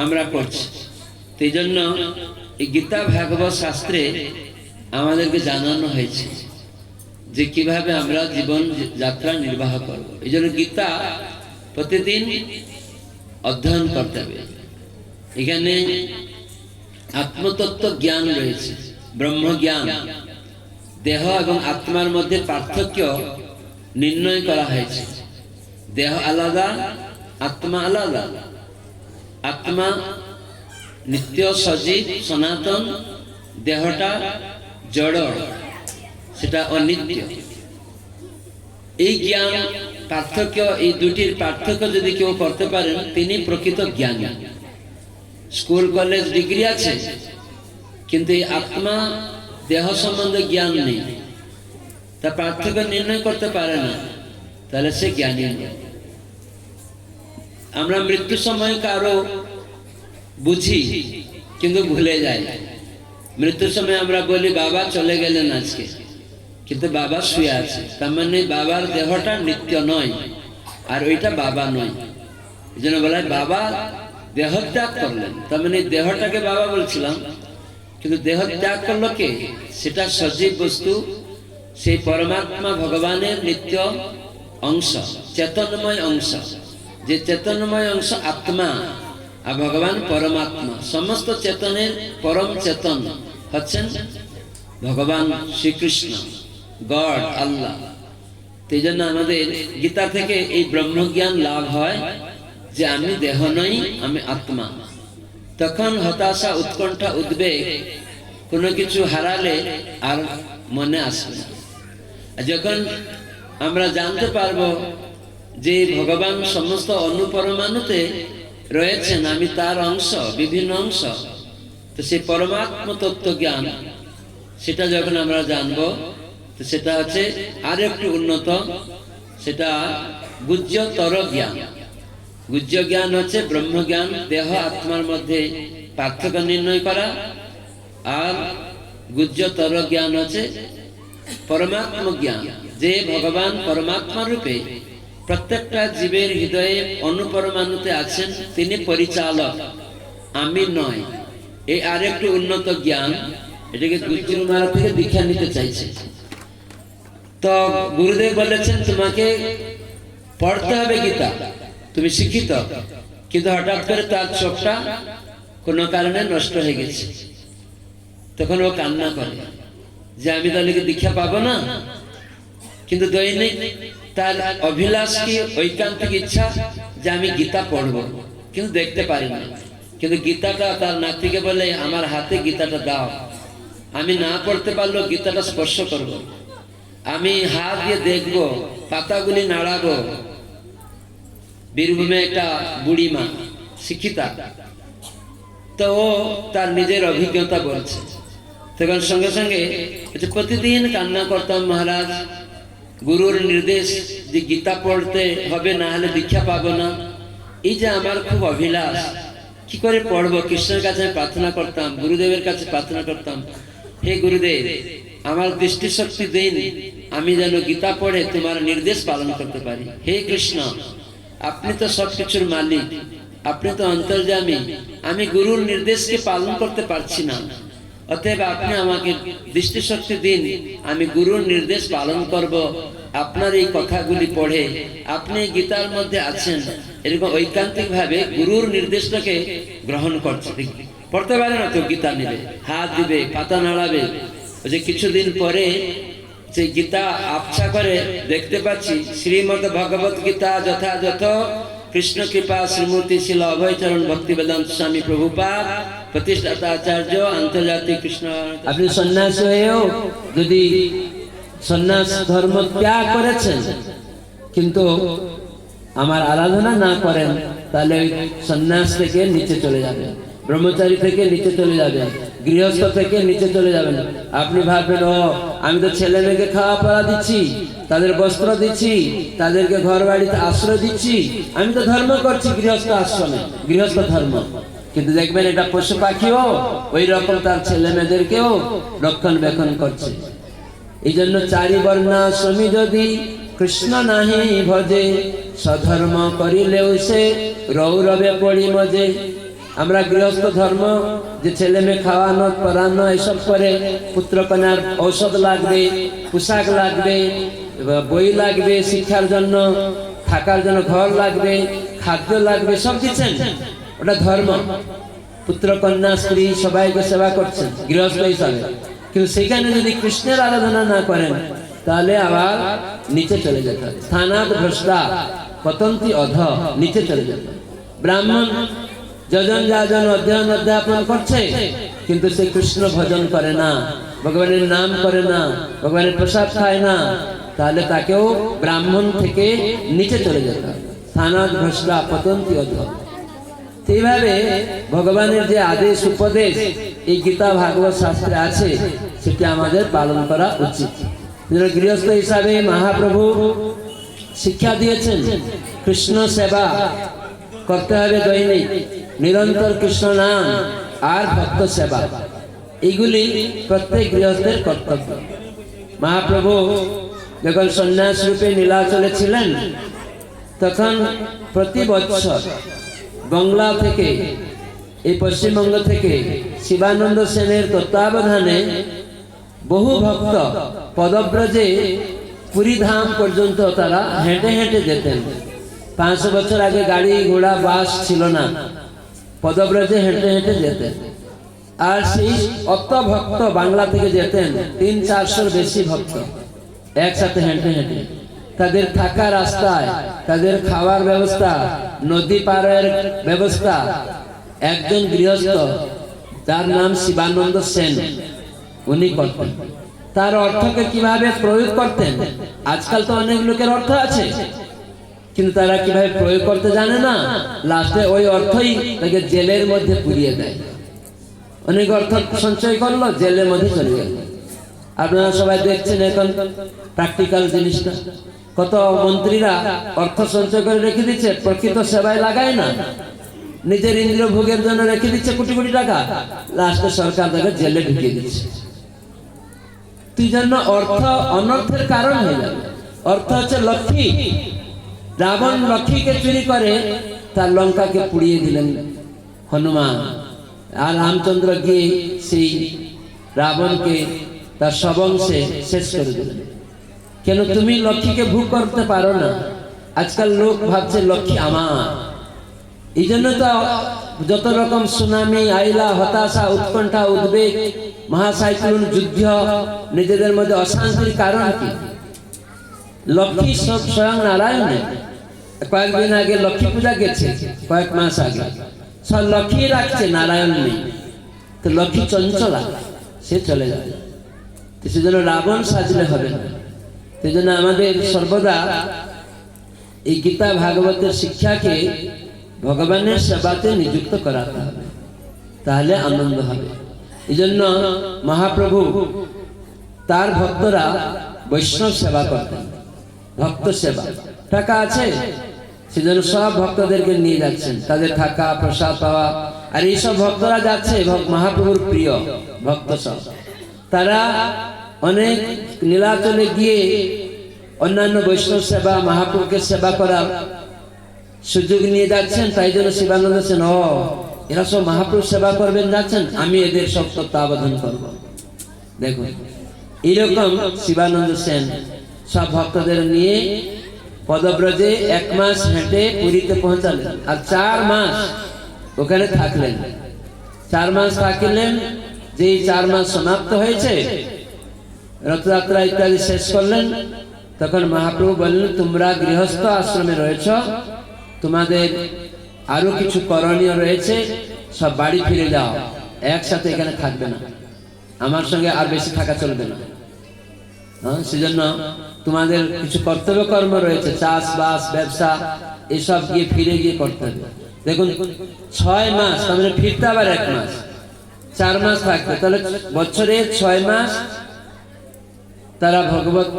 আমরা করছি। এই জন্য এই গীতা ভাগবত শাস্ত্রে আমাদেরকে জানানো হয়েছে যে কিভাবে আমরা জীবন যাত্রা নির্বাহ করব। এই জন্য গীতা প্রতিদিন অধ্যয়ন করতে হবে। এখানে আত্মতত্ত্ব জ্ঞান রয়েছে, ব্রহ্ম জ্ঞান। দেহ এবং আত্মার মধ্যে পার্থক্য নির্ণয় করা হয়েছে। দেহ আলাদা, আত্মা আলাদা। আত্মা নিত্য, সজীব, সনাতন, দেহটা জড়, সেটা অনিত্য। এই জ্ঞান পার্থক্য, এই দুটির পার্থক্য যদি কেউ করতে পারেন, তিনি প্রকৃত জ্ঞানী। স্কুল কলেজ ডিগ্রি আছে, কিন্তু এই আত্মা দেহ সম্বন্ধে জ্ঞান নেই, তার পার্থক্য নির্ণয় করতে পারে না, তাহলে সে জ্ঞানী নয়। আমরা মৃত্যু সময় কারো বুঝি কিন্তু ভুলে যাই। মৃত্যুর সময় আমরা বলি বাবা চলে গেলেন আজকে, কিন্তু বাবা শুয়ে আছে। তার মানে বাবার দেহটা নিত্য নয়, আর ওইটা বাবা নয়। এই জন্য বলা হয় বাবা দেহ ত্যাগ করলেন। তার মানে দেহটাকে বাবা বলছিলাম, কিন্তু দেহ ত্যাগ করলো কে? সেটা সজীব বস্তু, সেই পরমাত্মা ভগবানের নিত্য অংশ, চেতনময় অংশ। যে চেতনময় অংশ আত্মা, আর ভগবান পরমাত্মা। সমস্ত চেতনের পরম চেতন হচ্ছেন ভগবান শ্রীকৃষ্ণ, গড, আল্লাহ। সেই জন্য আমাদের গীতা থেকে এই ব্রহ্মজ্ঞান লাভ হয় যে আমি দেহ নই, আমি আত্মা। তখন হতাশা, উৎকণ্ঠা, উদ্বেগ, কোনো কিছু হারালে আর মনে আসবে না। যখন আমরা জানতে পারবো যে ভগবান সমস্ত অনুপরমাণুতে রয়েছেন, আমি তার অংশ, বিভিন্ন অংশ। তো সেই পরমাত্ম তত্ত্ব জ্ঞান, সেটা যখন আমরা জানবো, তো সেটা হচ্ছে আর একটু উন্নত, সেটা গুহ্যতর জ্ঞান। গুহ্য জ্ঞান হচ্ছে ব্রহ্মজ্ঞান, দেহ আত্মার মধ্যে পার্থক্য নির্ণয় করা। আর গুহ্যতর জ্ঞান হচ্ছে পরমাত্ম জ্ঞান, যে ভগবান পরমাত্মা রূপে প্রত্যেকটা জীবের হৃদয়ে অনুপরমাণুতে আছেন, তিনি পরিচালক, আমি নয়। এই আরেকটু উন্নত জ্ঞান, এটাকে গুরুজি মহারাজ থেকে দীক্ষা নিতে চাইছে। তো গুরুদেব বলেছেন তোমাকে পড়তে হবে গীতা, তুমি শিক্ষিত, কিন্তু হঠাৎ করে তার চোখটা কোনো কারণে নষ্ট হয়ে গেছে। তখন ও কান্না করে যে আমি তাহলে কি দীক্ষা পাবো না। কিন্তু দৈনিক তার অভিলাষ কি, ঐকান্তিক ইচ্ছা যে আমি গীতা পড়বো, কিন্তু দেখতে পারি না। কিন্তু গীতাটা তার নাতিকে বলে, আমার হাতে গীতাটা দাও, আমি না পড়তে পারলেও গীতাটা স্পর্শ করব, আমি হাত দিয়ে দেখবো, পাতাগুলি নাড়াবো। বীরভূমে একটা বুড়ি মা, শিক্ষিতা, তো ও তার নিজের অভিজ্ঞতা বলছে। তখন সঙ্গে সঙ্গে প্রতিদিন কান্না করতাম, মহারাজ গুরুর নির্দেশ যে গীতা পড়তে হবে, না হলে দীক্ষা পাবো না। এই যে আমার খুব অভিলাষ, কি করে পড়বো? কৃষ্ণের কাছে আমি প্রার্থনা করতাম, গুরুদেবের কাছে প্রার্থনা করতাম, হে গুরুদেব আমার দৃষ্টিশক্তি দিন, আমি যেন গীতা পড়ে তোমার নির্দেশ পালন করতে পারি। হে কৃষ্ণ, আপনি তো সবকিছুর মালিক, আপনি তো অন্তর্যামী, আমি গুরুর নির্দেশকে পালন করতে পারছি না, অতএব আপনি আমাকে দৃষ্টিশক্তি দিন, আমি গুরুর নির্দেশ পালন করব। আপনার এই কথাগুলি পড়ে, আপনি গীতার মধ্যে আছেন, এরকম ঐকান্তিক ভাবে গুরুর নির্দেশটাকে গ্রহণ করছে। পড়তে পারে না তো গীতা নিবে, হাত দিবে, পাতা নাড়াবে। যে কিছুদিন পরে যে গীতা আবছা করে দেখতে পাচ্ছি, শ্রীমদ ভগবত গীতা যথাযথ কৃষ্ণ কৃপা শ্রীমূর্তি শিল অভয়চরণ ভক্তি বেদান্ত স্বামী প্রভুপাদ প্রতিষ্ঠাতা আচার্য আন্তর্জাতিক কৃষ্ণ। আপনি সন্ন্যাস হয়েও যদি সন্ন্যাস ধর্ম ত্যাগ করেছেন, কিন্তু আমার আরাধনা না করেন, তাহলে ওই সন্ন্যাস থেকে নিচে চলে যাবেন, ব্রহ্মচারী থেকে নিচে চলে যাবেন, গৃহস্থ থেকে নিচে চলে যাবেন। আপনি ভাববেন, ও আমি তো ছেলে মেয়েকে খাওয়া পড়া দিচ্ছি, তাদের বস্ত্র দিচ্ছি, তাদেরকে ঘর বাড়িতে আশ্রয় দিচ্ছি, আমি তো ধর্ম করছি গৃহস্থ আশ্রমে, গৃহস্থ ধর্ম। কিন্তু দেখবেন এটা পশু পাখিও ওই রকম তার ছেলে মেয়েদেরকেও রক্ষণবেক্ষণ করছে। এই জন্য চারি বর্ণাশ্রমী যদি কৃষ্ণ নাহি ভজে, স্বধর্ম করিলেও সে রৌরবে পড়ি মজে। আমরা গৃহস্থ ধর্ম, যে ছেলে মেয়ে খাওয়ানো পড়ানো এসব করে, পুত্র কন্যার ঔষধ লাগবে, পোশাক লাগবে, বই লাগবে, শিক্ষার জন্য থাকার জন্য ঘর লাগবে, খাদ্য লাগবে, সব দিচ্ছেন, ওটা ধর্ম। পুত্র কন্যা স্ত্রী সবাইকে সেবা করছেন গৃহস্থ হিসাবে। কিন্তু সেখানে যদি কৃষ্ণের আরাধনা না করেন, তাহলে আবার নিচে চলে যেতে হবে। স্থানাৎ ভ্রষ্টা পতন্তি অধ, নিচে চলে যেতে হবে। ব্রাহ্মণ যজন যাজন অধ্যয়ন অধ্যাপন করছে, কিন্তু সে কৃষ্ণ ভজন করে না, ভগবানের নাম করে না, ভগবানের প্রসাদ খায় না, তাহলে তাকেও ব্রাহ্মণ থেকে নিচে চলে যেতে হবে। স্থানাৎ ভ্রষ্টা পতন্তি অধ। এইভাবে ভগবানের যে আদেশ উপদেশ এই গীতা ভাগবত শাস্ত্রে আছে, সেটি আমাদের পালন করা উচিত। গৃহস্থ হিসাবে মহাপ্রভু শিক্ষা দিয়েছেন, কৃষ্ণ সেবা করতে হবে দৈনিক, নিরন্তর কৃষ্ণ নাম আর ভক্ত সেবা, এইগুলি প্রত্যেক গৃহস্থের কর্তব্য। মহাপ্রভু যখন সন্ন্যাস রূপে নীলাচলে ছিলেন, তখন প্রতি বছর বাংলা থেকে, এই পশ্চিমবঙ্গ থেকে শিবানন্দ সেনের তত্ত্বাবধানে বহু ভক্ত পদব্রজে পুরী ধাম পর্যন্ত তারা হেঁটে হেঁটে যেতেন। 500 বছর আগে গাড়ি ঘোড়া বাস ছিল না, পদব্রজে হেঁটে হেঁটে যেতেন। আর সেই অত ভক্ত বাংলা থেকে যেতেন, 300-400 বেশি ভক্ত একসাথে হেঁটে হেঁটে। তাদের থাকা রাস্তায়, তাদের খাওয়ার ব্যবস্থা, নদী পারের ব্যবস্থা একজন গৃহস্থ, যার নাম শিবানন্দ সেন, উনি করতেন। তার অর্থকে কিভাবে প্রয়োগ করতেন? আজকাল তো অনেক লোকের অর্থ আছে, কিন্তু তারা কিভাবে প্রয়োগ করতে জানে না, লাস্টে ওই অর্থই তাকে জেলের মধ্যে পুড়িয়ে দেয়। অনেক অর্থ সঞ্চয় করলো, জেলের মধ্যে চলে গেল। আপনারা সবাই দেখছেন এখন প্র্যাকটিক্যাল জিনিসটা, কত মন্ত্রীরা অর্থ সঞ্চয় করে রেখে দিচ্ছে, প্রকৃত সেবায় লাগায় না, নিজের ইন্দ্রিয় ভোগের জন্য রেখে দিচ্ছে কোটি কোটি টাকা, লাস্টে সরকার তাকে জেলে ঢুকিয়ে দিচ্ছে। তুই জন্য অর্থ অনর্থের কারণ হয়ে যাবে। অর্থ হচ্ছে লক্ষ্মী। রাবণ লক্ষ্মীকে চুরি করে তার লঙ্কাকে পুড়িয়ে দিলেন হনুমান, আর রামচন্দ্র গিয়ে সেই রাবণকে তার সবংশে শেষ করে দিলেন। কেন? তুমি লক্ষ্মীকে ভোগ করতে পারো না। আজকাল লোক ভাবছে লক্ষ্মী আমার। এই জন্য তো যত রকম সুনামি, আইলা, হতাশা, উৎকণ্ঠা, উদ্বেগ, মহাসাইক্লোন, যুদ্ধ, নিজেদের মধ্যে অশান্তির কারণ কি? লক্ষ্মী সব স্বয়ং নারায়ণ। কয়েকদিন আগে লক্ষ্মী পূজা গেছে, কয়েক মাস আগে, সব লক্ষ্মী রাখছে, নারায়ণ নেই। তো লক্ষ্মী চঞ্চলা, সে চলে যাবে। সেজন্য রাবণ সাজলে হবে না। সেজন্য আমাদের সর্বদা এই গীতা ভাগবতের শিক্ষাকে ভগবানের সেবাতে নিযুক্ত করাতে হবে, তাহলে আনন্দ হবে। এই জন্য মহাপ্রভু তার ভক্তরা বৈষ্ণব সেবা করতেন, ভক্ত সেবা। টাকা আছে, সেজন্য সব ভক্তদেরকে নিয়ে যাচ্ছেন, তাদের থাকা, প্রসাদ পাওয়া। আর এইসব ভক্তরা যাচ্ছে মহাপ্রভুর প্রিয় ভক্ত সব, তারা অনেক নীলাচলে গিয়ে অন্যান্য বৈষ্ণব সেবা, মহাপ্রভুকে সেবা করার সুযোগ নিয়ে যাচ্ছেন। তাই জন্য শিবানন্দ সেন, এরা সব মহাপ্রভু সেবা করবেন যাচ্ছেন, আমি এদের সব তত্ত্বাবধান করবো। দেখুন, এইরকম শিবানন্দ সেন সব ভক্তদের নিয়ে পদব্রজে 1 মাস হেঁটে পুরীতে পৌঁছালেন, আর 4 মাস ওখানে থাকলেন। 4 মাস থাকলেন। যেই 4 মাস সমাপ্ত হয়েছে, রথযাত্রা ইত্যাদি শেষ করলেন, তখন মহাপ্রভু বললেন, তোমরা গৃহস্থ আশ্রমে রয়েছ, তোমাদের আরো কিছু করণীয় রয়েছে, সব বাড়ি ফিরে যাও, একসাথে এখানে থাকবে না, আমার সঙ্গে আর বেশি থাকা চলবে না। সেজন্য তোমাদের কিছু কর্তব্য কর্ম রয়েছে, চাষবাস, ব্যবসা, এসব গিয়ে ফিরে গিয়ে করতে হবে। দেখুন, 6 মাস, তার মানে ফিরতে আবার 1 মাস, 4 মাস থাকবে, তাহলে বছরে 6 মাস তারা ভগবত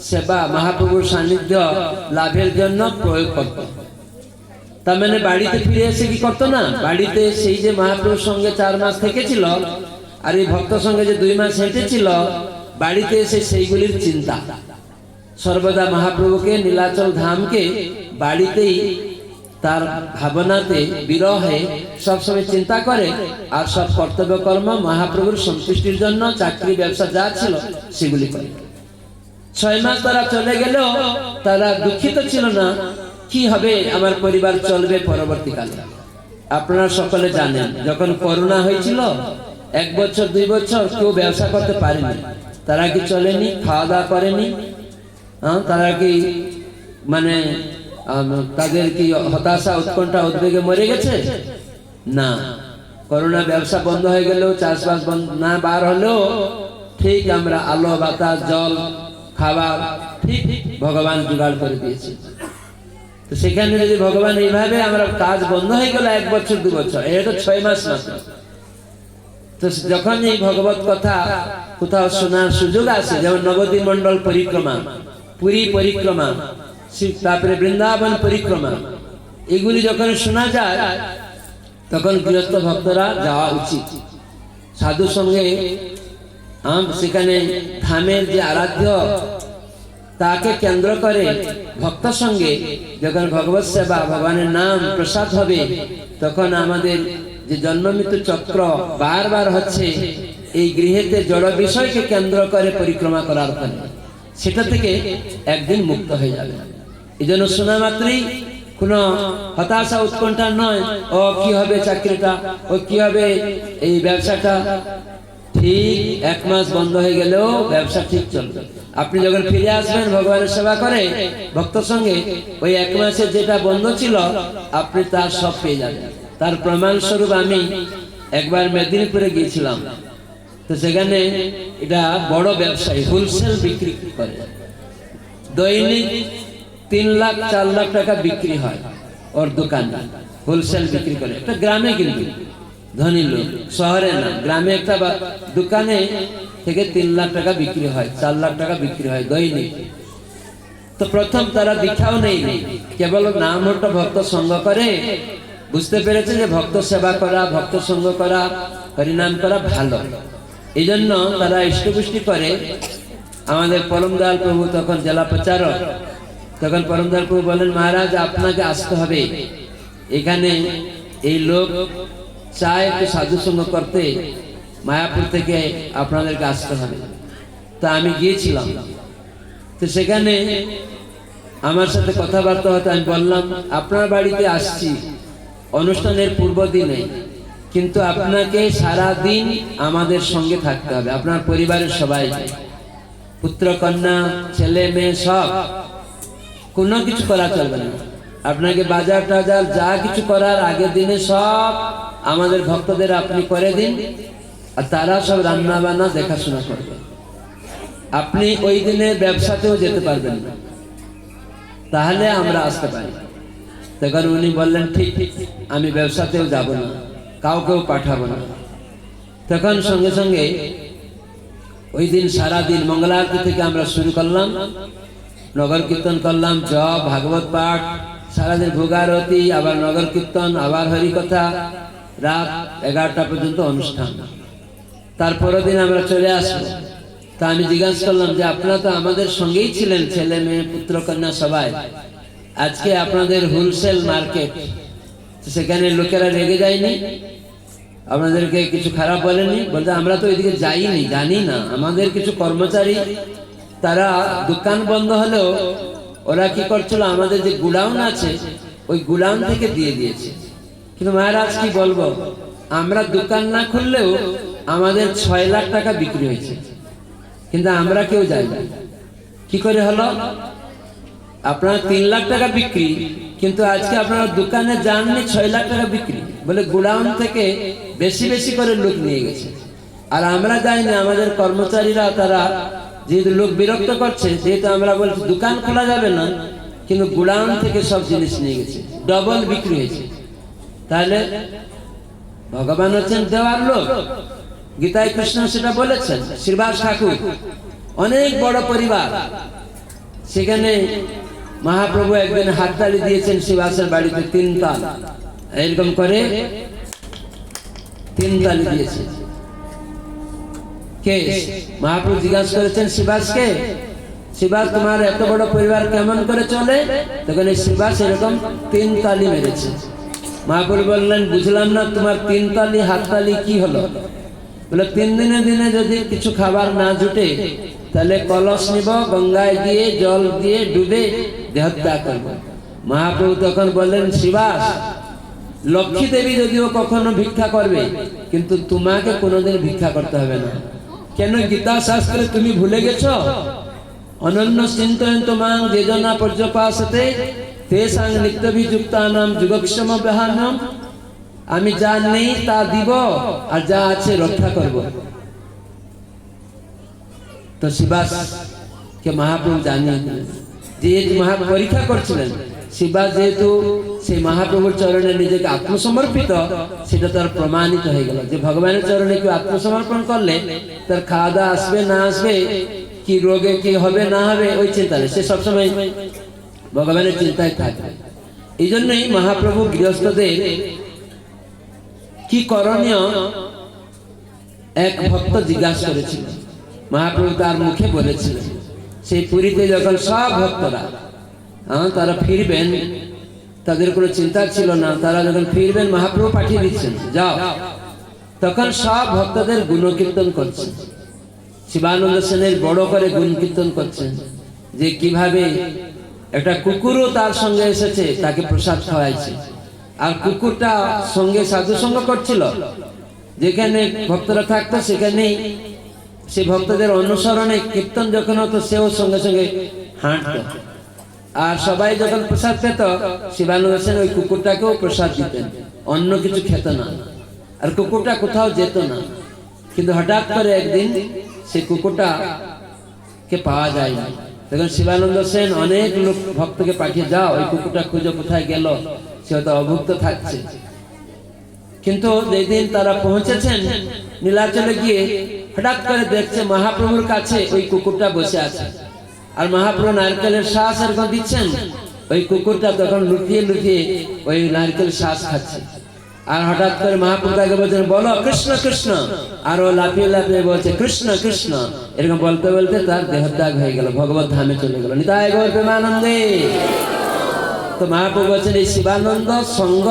সেবা, মহাপ্রভুর সান্নিধ্য লাভের জন্য প্রয়োগ করত। তার মানে বাড়িতে ফিরে এসে কি করতো না, বাড়িতে সেই যে মহাপ্রভুর সঙ্গে 4 মাস থেকেছিল, আর এই ভক্ত সঙ্গে যে 2 মাস হেঁটেছিল, বাড়িতে এসে সেইগুলির চিন্তা। সর্বদা মহাপ্রভুকে, নীলাচল ধামকে বাড়িতেই তার ভাবনাতে, বিরহে সবসময় চিন্তা করে, আর সব কর্তব্য কর্ম মহাপ্রভুর সন্তুষ্টির জন্য, চাকরি, ব্যবসা যা ছিল সেগুলি করে। 6 মাস তারা চলে গেলেও তারা দুঃখিত ছিল না, কি হবে, আমার পরিবার চলবে পরবর্তীকালে। আপনারা সকলে জানেন, যখন করোনা হয়েছিল 1 বছর 2 বছর কেউ ব্যবসা করতে পারেনি। তারা কি চলেনি? খাওয়া দাওয়া করেনি? তারা কি মানে তাদের কি হতাশা, উৎকণ্ঠা, উদ্বেগে মরে গেছে? না। করোনা ব্যবসা বন্ধ হয়ে গেলেও, চাষবাস বন্ধ না বার হলেও, ঠিক আমরা আলো, বাতাস, জল, খাবার ঠিক ভগবান জোগাড় করে দিয়েছে। তো সেখানে যদি ভগবান এইভাবে আমরা কাজ বন্ধ হয়ে গেল 1 বছর 2 বছর, এটা 6 মাস মাত্র। তো যখন এই ভগবত কথা কোথাও শোনার সুযোগ আছে, যেমন নবদ্বীপ মন্ডল পরিক্রমা, পুরী পরিক্রমা, তারপরে বৃন্দাবন পরিক্রমা, এগুলি যখন শোনা যায়, তখন গৃহস্থ ভক্তরা যাওয়া উচিত। সাধু সঙ্গে সেখানে ধামের যে আরাধ্য, তাকে কেন্দ্র করে ভক্ত সঙ্গে যখন ভগবত সেবা, ভগবানের নাম, প্রসাদ হবে, তখন আমাদের যে জন্ম মৃত্যু চক্র বারবার হচ্ছে, এই গৃহেতে জড় বিষয়কে কেন্দ্র করে পরিক্রমা করার ফলে, সেটা থেকে একদিন মুক্ত হয়ে যাবে। এই জন্য শোনা মাত্রই কোনো হতাশা, উৎকণ্ঠা নয়, ও কি হবে চাকরিটা, ও কি হবে এই ব্যবসাটা। ঠিক 1 মাস বন্ধ হয়ে গেলেও ব্যবসা ঠিক চলবে। আপনি যখন ফিরে আসবেন ভগবানের সেবা করে ভক্ত সঙ্গে, ওই 1 মাসে যেটা বন্ধ ছিল, আপনি তার সব পেয়ে যাবেন। তার প্রমাণ স্বরূপ আমি একবার মেদিনীপুরে গিয়েছিলাম। তো সেখানে এটা বড় ব্যবসায়ী, হোলসেল বিক্রি করে, দৈনিক 3 লাখ 4 লাখ টাকা বিক্রি হয় ওর দোকানে, হোলসেল বিক্রি করে। একটা গ্রামে, কিন্তু ধনী লোক, শহরে না, গ্রামে একটা দোকানে থেকে 3 লাখ টাকা বিক্রি হয়, 4 লাখ টাকা বিক্রি হয় দৈনিক। তো প্রথম তারা দীক্ষাও নেই, কেবল নাম হট্ট ভক্ত সঙ্গ করে, বুঝতে পেরেছে যে ভক্ত সেবা করা, ভক্ত সঙ্গ করা, হরিনাম করা ভালো। এই জন্য তারা ইষ্টপুষ্টি করে। আমাদের পরমদয়াল প্রভু তখন জেলা প্রচারক, তখন পরমদয়াল প্রভু বলেন, মহারাজ আপনাকে আসতে হবে এখানে, এই লোক চায় একটু সাধু সঙ্গ করতে, মায়াপুর থেকে আপনাদেরকে আসতে হবে। তা আমি গিয়েছিলাম, তো সেখানে আমার সাথে কথাবার্তা হতো। আমি বললাম, আপনার বাড়িতে আসছি অনুষ্ঠানের পূর্ব দিনে, কিন্তু আপনাকে সারা দিন আমাদের সঙ্গে থাকতে হবে, আপনার পরিবারের সবাই, পুত্র কন্যা ছেলে মেয়ে সব, কোনো কিছু করা চলবে না। আপনাকে বাজার টাজার যা কিছু করার আগের দিনে সব আমাদের ভক্তদের আপনি করে দিন, আর তারা সব রান্না বান্না দেখাশোনা করবে। আপনি ওই দিনে ব্যবসাতেও যেতে পারবেন না, তাহলে আমরা আসতে পারি। তখন উনি বললেন, ঠিক, আমি ব্যবসাতেও যাব না, কাউকেও পাঠাবো না। তখন সঙ্গে সঙ্গে ওই দিন সারা দিন মঙ্গলারতি থেকে আমরা শুরু করলাম, নগর কীর্তন করলাম, জপ, ভাগবত পাঠ, সারাদিন ভোগারতি, আবার নগর কীর্তন, আবার হরিকথা, রাত 11টা পর্যন্ত অনুষ্ঠান। তারপরের দিন আমরা চলে আসবো। তা আমি জিজ্ঞাসা করলাম যে আপনারা তো আমাদের সঙ্গেই ছিলেন, ছেলে মেয়ে পুত্র কন্যা সবাই, আজকে আপনাদের হোলসেল মার্কেট, সেখানে লোকেরা রেগে যায়নি? আপনাদেরকে কিছু খারাপ বলেনি? বলতে আমরা তো ওইদিকে যাইনি, জানি না। আমাদের কিছু কর্মচারী, তারা দোকান বন্ধ হলেও ওরা কি করছিল, আমাদের যে গুডাউন আছে ওই গুডাউন থেকে দিয়ে দিয়েছে। কিন্তু মহারাজ কি বলবো, আমরা দোকান না খুললেও আমাদের 6 লাখ টাকা বিক্রি হয়েছে, কিন্তু আমরা কেউ যাই না। কি করে হলো? আপনারা 3 লাখ টাকা বিক্রি, কিন্তু আজকে আপনারা দোকানে যাননি, 6 লাখ টাকা বিক্রি, বলে গোডাউন থেকে বেশি বেশি করে লোক নিয়ে গেছে। আর আমরা যাইনি, আমাদের কর্মচারীরা, তারা যেহেতু লোক বিরক্ত করছে, যেহেতু আমরা বলছি দোকান খোলা যাবে না, কিন্তু গোডাউন থেকে সব জিনিস নিয়ে গেছে, ডবল বিক্রি হয়েছে। তাহলে ভগবান হচ্ছেন দেওয়ার লোক, গীতায় কৃষ্ণ সেটা বলেছেন। শ্রীবাস ঠাকুর, অনেক বড় পরিবার, সেখানে মহাপ্রভু একদিন হাততালি দিয়েছেন শ্রীবাসের বাড়িতে, 3 তাল, এরকম করে 3 তালি দিয়েছে। কে? মহাপ্রভু জিজ্ঞাসা করেছেন শ্রীবাসকে, শ্রীবাস তোমার এত বড় পরিবার কেমন করে চলে? তখন এই শ্রীবাস এরকম 3 তালি মেরেছে। মহাপ্রভু বললেন, বুঝলাম না তোমার 3 তালি হাততালি কি হলো? বলে 3 দিনে দিনে যদি কিছু খাবার না জুটে, তাহলে কলস নিব, গঙ্গায় গিয়ে জল দিয়ে ডুবে দেহত্যাগ করব। মহাপ্রভু তখন বললেন, শ্রীবাস, লক্ষ্মী দেবী যদিও কখনো ভিক্ষা করবে, কিন্তু তোমাকে কোনোদিন ভিক্ষা করতে হবে না। কেন? গীতা শাস্ত্রে তুমি ভুলে গেছ, অনন্য চিন্তয়ন্ত মাং যেজনা পর্যপাসতে তেসাং নিত্যভিযুক্তানাম যুগক্ষম বেহানম। আমি যা নেই তা দিব, আর যা আছে রক্ষা করব। তো শ্রীবাস কে মহাপ্রভু জানিয়ে দিলেন, যে পরীক্ষা করছিলেন। শ্রীবাস যেহেতু সেই মহাপ্রভুর চরণে নিজেকে আত্মসমর্পিত, সেটা তার প্রমাণিত হয়ে গেল যে ভগবানের চরণে কেউ আত্মসমর্পণ করলে তার খাওয়া দাওয়া আসবে না আসবে, কি রোগে কি হবে না হবে, ওই চিন্তা নেই, সে সবসময় ভগবানের চিন্তায় থাকবে। এই জন্যই মহাপ্রভু গৃহস্থদের কি করণীয় এক ভক্ত জিজ্ঞাসা করেছিল। মহাপ্রভু তার মুখে বলেছিলেন, সেই পুরীতে যখন সব ভক্তরা তারা ফিরবেন, তাদের কোনো চিন্তা ছিল না, তারা যখন ফিরবেন মহাপ্রভু পাঠিয়ে দিচ্ছেন, যাও। তখন সব ভক্তদের গুণকীর্তন করছেন। শিবানন্দ সেনের বড় করে গুণকীর্তন করছেন, যে কিভাবে একটা কুকুরও তার সঙ্গে এসেছে, তাকে প্রসাদ খাওয়াইছে, আর কুকুরটা সঙ্গে সাধু সঙ্গ করছিল। যেখানে ভক্তরা থাকতো সেখানেই সে ভক্তদের অনুসরণে কীর্তন যখন হতো, সেও সঙ্গে সঙ্গে হাঁটতো। আর সবাই যখন প্রসাদ পেত, শিবানন্দ সেন ওই কুকুরটাকেও প্রসাদ দিতেন, অন্য কিছু খেত না। আর কুকুরটা কোথাও যেত না। কিন্তু হঠাৎ করে একদিন সেই কুকুরটাকে পাওয়া যায় না। তখন শিবানন্দ সেন অনেক লোক ভক্তকে পাঠিয়ে, যাও ওই কুকুরটা খুঁজো, কোথায় গেল, সে হয়তো অভুক্ত থাকছে। কিন্তু যেদিন তারা পৌঁছেছেন নীলাচলে গিয়ে, হঠাৎ করে দেখছে মহাপ্রভুর কাছে ওই কুকুরটা বসে আছে, আর মহাপ্রভু নারকেলের শ্বাস এরকম দিচ্ছেন, ওই কুকুরটা তখন লুকিয়ে লুকিয়ে ওই নারকেল শ্বাস খাচ্ছে। আর হঠাৎ করে মহাপ্রভু তাকে বলছেন, বলো কৃষ্ণ কৃষ্ণ, আর ও লাফিয়ে লাফিয়ে বলছে কৃষ্ণ কৃষ্ণ। এরকম বলতে বলতে তার দেহত্যাগ হয়ে গেল, ভগবত ধামে চলে গেল। নিতাই গৌর প্রেমানন্দে। তো মহাপ্রভু বলছেন, এই শিবানন্দ সঙ্গ,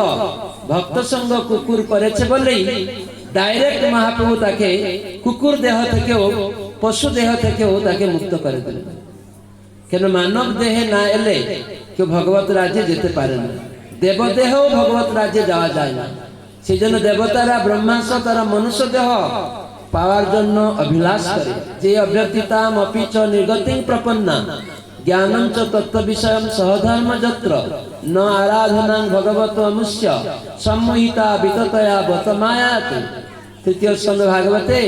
ভক্ত সঙ্গ কুকুর করেছে বলেই ডাইরেক্ট মহাপ্রভু তাকে কুকুর দেহ থেকেও, পশু দেহ থেকেও তাকে মুক্ত করে দিলেন। কেন মানব দেহে না এলে কেউ ভগবত রাজ্যে যেতে পারে না, দেবদেহেও ভগবত রাজ্যে যাওয়া যায় না। সেই জন্য দেবতারা, ব্রহ্মাংশ, তারা মনুষ্য দেহ পাওয়ার জন্য অভিলাষ করে। যে অভ্যর্থিতাম অপিচ নির্গতিং প্রপন্না জ্ঞানম চ তত্ত্ব বিষয়ম সহধর্ম যত্র ন আরাধনাং ভগবত অমুষ্য সম্মোহিতা বিততয়া বতমায়াতে। তৃতীয় স্কন্ধ ভাগবতে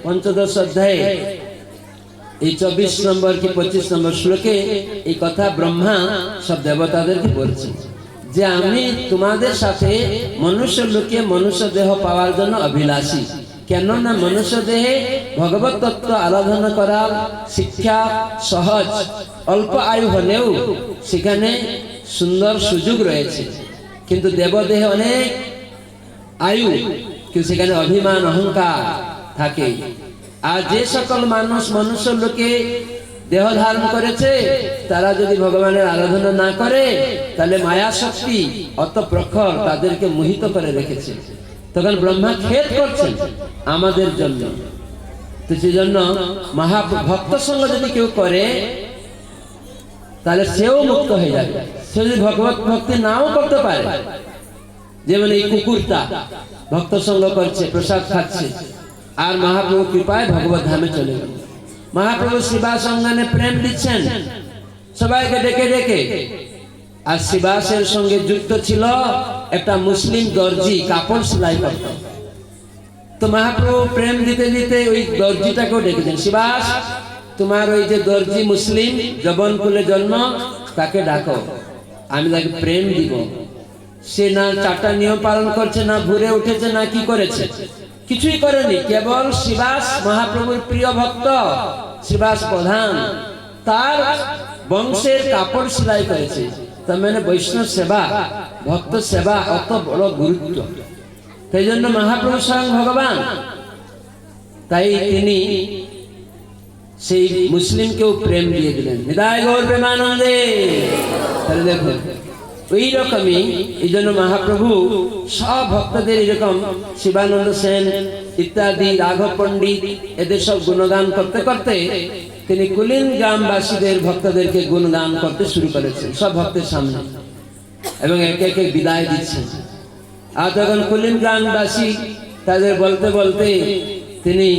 ৫ম অধ্যায়ে এই ২৪ নম্বর কি ২৫ নম্বর শ্লোকে এই কথা ব্রহ্মা সব দেবতাদেরকে বলছে যে আমি তোমাদের সাথে মনুষ্য লোকে মনুষ্য দেহ পাওয়ার জন্য অভিলাষী। কেননা মনুষ্য দেহে ভগবত তত্ত্ব আরাধনা করার শিক্ষা সহজ, অল্প আয়ু হলেও সেখানে সুন্দর সুযোগ রয়েছে। কিন্তু দেবদেহে অনেক আয়ু, কিন্তু সেখানে অভিমান অহংকার থাকে। আর যে সকল মানুষ মনুষ্য লোকে দেহ ধারণ করেছে, তারা যদি ভগবানের আরাধনা না করে, তাহলে মায়া শক্তি অত প্রখর তাদেরকে মোহিত করে রেখেছে। তখন ব্রহ্মা খেদ করছেন আমাদের জন্য। তো সেই জন্য ভক্ত সঙ্গ যদি কেউ করে, তাহলে সেও মুক্ত হয়ে যাবে। সে যদি ভগবত ভক্তি নাও করতে পারে, যেমন এই কুকুরটা ভক্ত সঙ্গ করছে, প্রসাদ খাচ্ছে, আর মহাপ্রভু কৃপায় ভগবত ধামে চলে গেল। মহাপ্রভু শিবাসঙ্গানে প্রেম দিচ্ছেন সবাইকে ডেকে ডেকে। আর শিবাসের সঙ্গে যুক্ত ছিল একটা মুসলিম দর্জি, কাপড় সেলাই করত। তো মহাপ্রভু প্রেম দিতে দিতে ওই দর্জিটাকেও ডেকেছেন, শিবাস তোমার ওই যে দর্জি মুসলিম জবনকুলে জন্ম, তাকে ডাকো, আমি তাকে প্রেম দিব। সে না 4টা নিয়ম পালন করছে, না ঘুরে উঠেছে, না কি করেছে, কিছুই করেনি। কেবল শিবাস মহাপ্রভুর প্রিয় ভক্ত, শিবাস প্রধান, তার বংশের কাপড় সেলাই করেছে। তার মানে বৈষ্ণব সেবা, ভক্ত সেবা অত বড় গুরুত্ব। সেই জন্য মহাপ্রভু স্বয়ং ভগবান, তাই তিনি সেই মুসলিমকেও প্রেম দিয়ে দিলেন। হৃদয় গৌর প্রেমানন্দে। তাহলে দেখুন, ওই রকমই এই জন্য মহাপ্রভু সব ভক্তদের এরকম শিবানন্দ সেন ইত্যাদি, রাঘব পণ্ডিত, এদের সব গুণগান করতে করতে তিনি কুলিন গ্রামবাসীদের ভক্তদেরকে গুণগান করতে শুরু করেছেন সব ভক্তের সামনে, এবং একে একে বিদায় দিচ্ছেন। আর তখন কুলিন গ্রামবাসী তাদের বলতে বলতে তিনি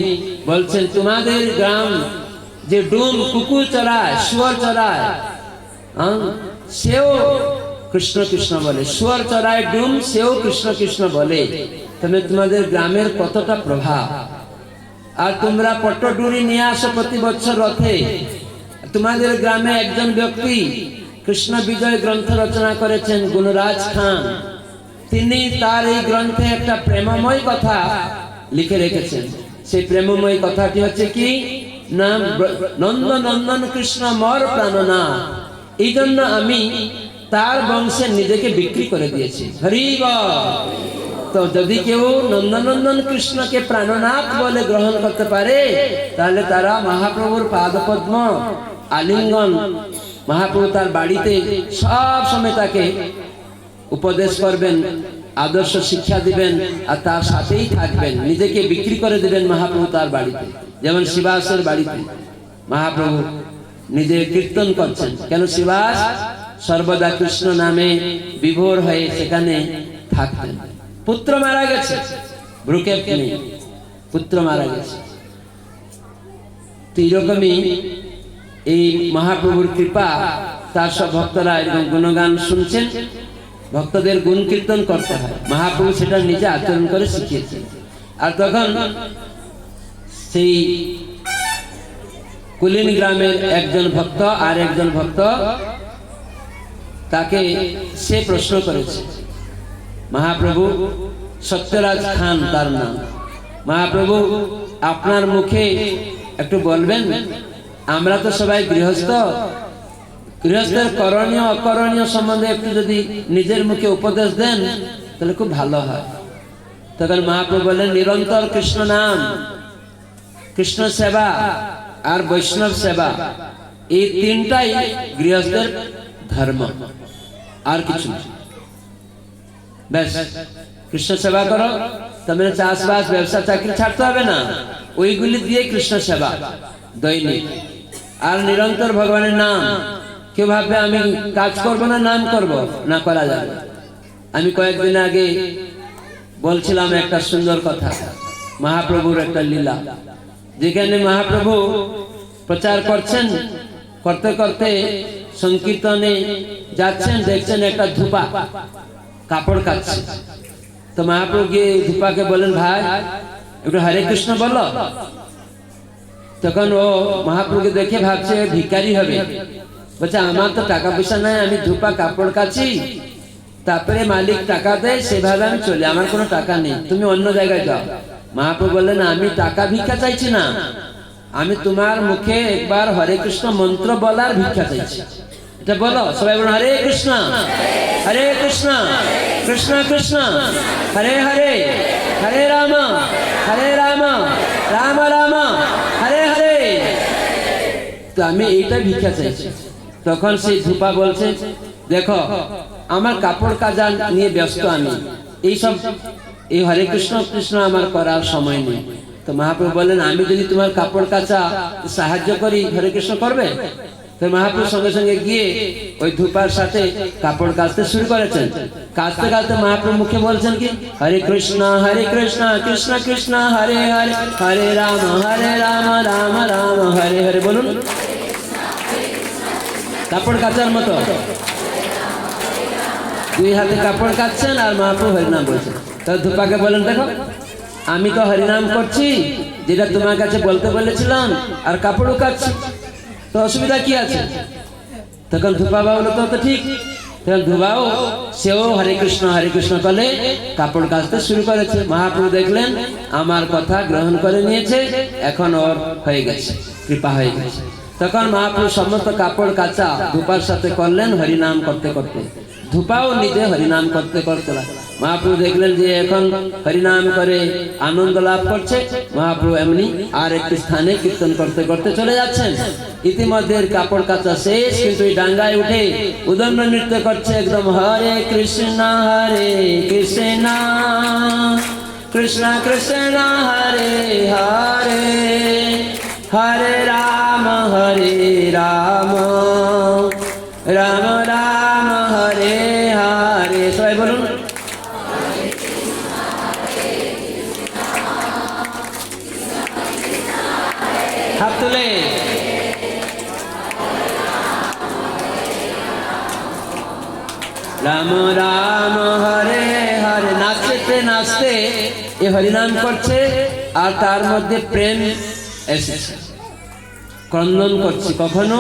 বলছেন, তোমাদের গ্রাম যে ডুম কুকুর চড়ায়, শুয়োর চড়ায়, সেও কৃষ্ণ কৃষ্ণ বলে, শুয়োর চড়ায় ডুম, সেও কৃষ্ণ কৃষ্ণ বলে। তবে তোমাদের গ্রামের কতটা প্রভাব। আর তোমরা পট্টডুরি নিয়ে আসো প্রতি বছর রথে। তোমাদের গ্রামে একজন ব্যক্তি কৃষ্ণ বিজয় গ্রন্থ রচনা করেছেন, গুণরাজ খান। তিনি তার এই গ্রন্থে একটা প্রেমময় কথা লিখে রেখেছেন। সেই প্রেমময় কথাটি হচ্ছে কি না, নন্দন নন্দন কৃষ্ণ মর প্রাণনা। এই জন্য আমি তার বংশে নিজেকে বিক্রি করে দিয়েছি। হরি বল। তো যদি কেউ নন্দনন্দন কৃষ্ণকে প্রাণনাথ বলে গ্রহণ করতে পারে, তাহলে তারা মহাপ্রভুর পাদপদ্ম আলিঙ্গন, মহাপ্রভু তার বাড়িতে সব সময় তাকে উপদেশ করবেন, আদর্শ শিক্ষা দিবেন, আর তার সাথেই থাকবেন। নিজেকে বিক্রি করে দিবেন মহাপ্রভু তার বাড়িতে। যেমন শিবাসের বাড়িতে মহাপ্রভু নিজে কীর্তন করছেন। কেন শিবাস সর্বদা কৃষ্ণ নামে বিভোর হয়ে সেখানে থাকতেন। পুত্র মারা গেছে, ভ্রুক্ষেপ নেই, পুত্র মারা গেছে। তো এইরকমই এই মহাপ্রভুর কৃপা, তার সব ভক্তরা এরকম গুণগান শুনছেন। ভক্তদের গুণ কীর্তন করতে হয়, মহাপ্রভু সেটা নিজে আচরণ করে শিখিয়েছেন। আর তখন সেই কুলিন গ্রামের একজন ভক্ত আর একজন ভক্ত তাকে সে প্রশ্ন করেছে, মহাপ্রভু, সত্যরাজ খান তার নাম, মহাপ্রভু আপনার মুখে একটু বলবেন, আমরা তো সবাই গৃহস্থ, গৃহস্থের করণীয় অকরণীয় সম্বন্ধে একটু যদি নিজের মুখে উপদেশ দেন তাহলে খুব ভালো হয়। তখন মহাপ্রভু বললেন, নিরন্তর কৃষ্ণ নাম, কৃষ্ণ সেবা আর বৈষ্ণব সেবা, এই তিনটাই গৃহস্থের ধর্ম, আর কিছু না। ব্যাস, কৃষ্ণ সেবা করো, তোমার চাষবাস ব্যবসা চাকরি ছাড়তে হবে না, ওইগুলি দিয়ে কৃষ্ণ সেবা দৈনিক। আর নিরন্তর ভগবানের নাম, কেউ ভাববে আমি কাজ করবো না নাম করব, না, করা যাবে। আমি কয়েকদিন আগে বলছিলাম একটা সুন্দর কথা, মহাপ্রভুর একটা লীলা, যেখানে মহাপ্রভু প্রচার করছেন, করতে করতে সংকীর্তনে যাচ্ছেন, দেখছেন একটা ধূপা কাপড় কাচ্ছে। তো মহাপ্রভু গিয়ে ধূপাকে বলেন, ভাই একটু হরে কৃষ্ণ বলো। তখন ও মহাপ্রভুকে দেখে ভাবছে ভিখারি হবে, বলছে আমার তো টাকা পয়সা নাই, আমি ধূপা কাপড় কাছি, তারপরে মালিক টাকা দেয়, সেভাবে আমি চলি, আমার কোনো টাকা নেই, তুমি অন্য জায়গায় যাও। মহাপ্রভু বললেন, আমি টাকা ভিক্ষা চাইছি না, আমি তোমার মুখে একবার হরে কৃষ্ণ মন্ত্র বলার ভিক্ষা চাইছি। এটা বলো, সবাই বলো হরে কৃষ্ণ, হরে কৃষ্ণ, কৃষ্ণ কৃষ্ণ হরে হরে, হরে রাম, হরে রাম, রাম রাম হরে হরে। তো আমি এইটা ভিক্ষা চাইছি। তখন সেই ধূপা বলছে, দেখো আমার কাপড় কাজা নিয়ে ব্যস্ত, আমি এইসব এই হরে কৃষ্ণ কৃষ্ণ আমার করার সময় নেই। তো মহাপ্রভু বললেন, আমি যদি তোমার কাপড় কাচা সাহায্য করি, হরে কৃষ্ণ করবে? তো মহাপ্রভু সঙ্গে সঙ্গে গিয়ে ওই ধূপার সাথে কাপড় কাচতে শুরু করেছেন। কাচতে কাচতে মহাপ্রভু মুখে বলছেন কি, হরে কৃষ্ণ কৃষ্ণ কৃষ্ণ হরে হরে, হরে রাম রাম রাম হরে হরে। বলুন, কাপড় কাচার মতো দুই হাতে কাপড় কাচ্ছেন আর মহাপ্রভু হরিনাম বলছেন। তো ধূপাকে বলেন, দেখো আমি তো হরিনাম করছি, যেটা তোমার কাছে বলতে বলেছিলাম, আর কাপড়ও কাচ্ছি, তো অসুবিধা কি আছে? তখন ধূপা বললো, তো ঠিক। তখন ধূপাও সেও হরে কৃষ্ণ করলে কাপড় কাচতে শুরু করেছে। মহাপ্রভু দেখলেন আমার কথা গ্রহণ করে নিয়েছে, এখন ওর হয়ে গেছে, কৃপা হয়ে গেছে। তখন মহাপ্রভু সমস্ত কাপড় কাচা ধূপার সাথে করলেন হরিনাম করতে করতে। ধূপাও নিজে হরিনাম করতে করতে মহাপ্রভু দেখলেন যে এখন হরিনাম করে আনন্দ লাভ করছে। মহাপ্রভু এমনি আর একটি স্থানে কীর্তন করতে করতে চলে যাচ্ছেন। ইতিমধ্যে কাপড় কাচা শেষ, কিন্তু এই ডাঙ্গায় উঠে উদণ্ড নৃত্য করছে একদম, হরে কৃষ্ণ কৃষ্ণ কৃষ্ণ হরে হরে, হরে রাম রাম রাম হরে হরে। সবাই বলুন, হাত তুলে। রাম রাম হরে হরে। নাচতে নাচতে এ হরিনাম করছে, আর তার মধ্যে প্রেম এসেছে। ক্রন্দন করছে, কখনো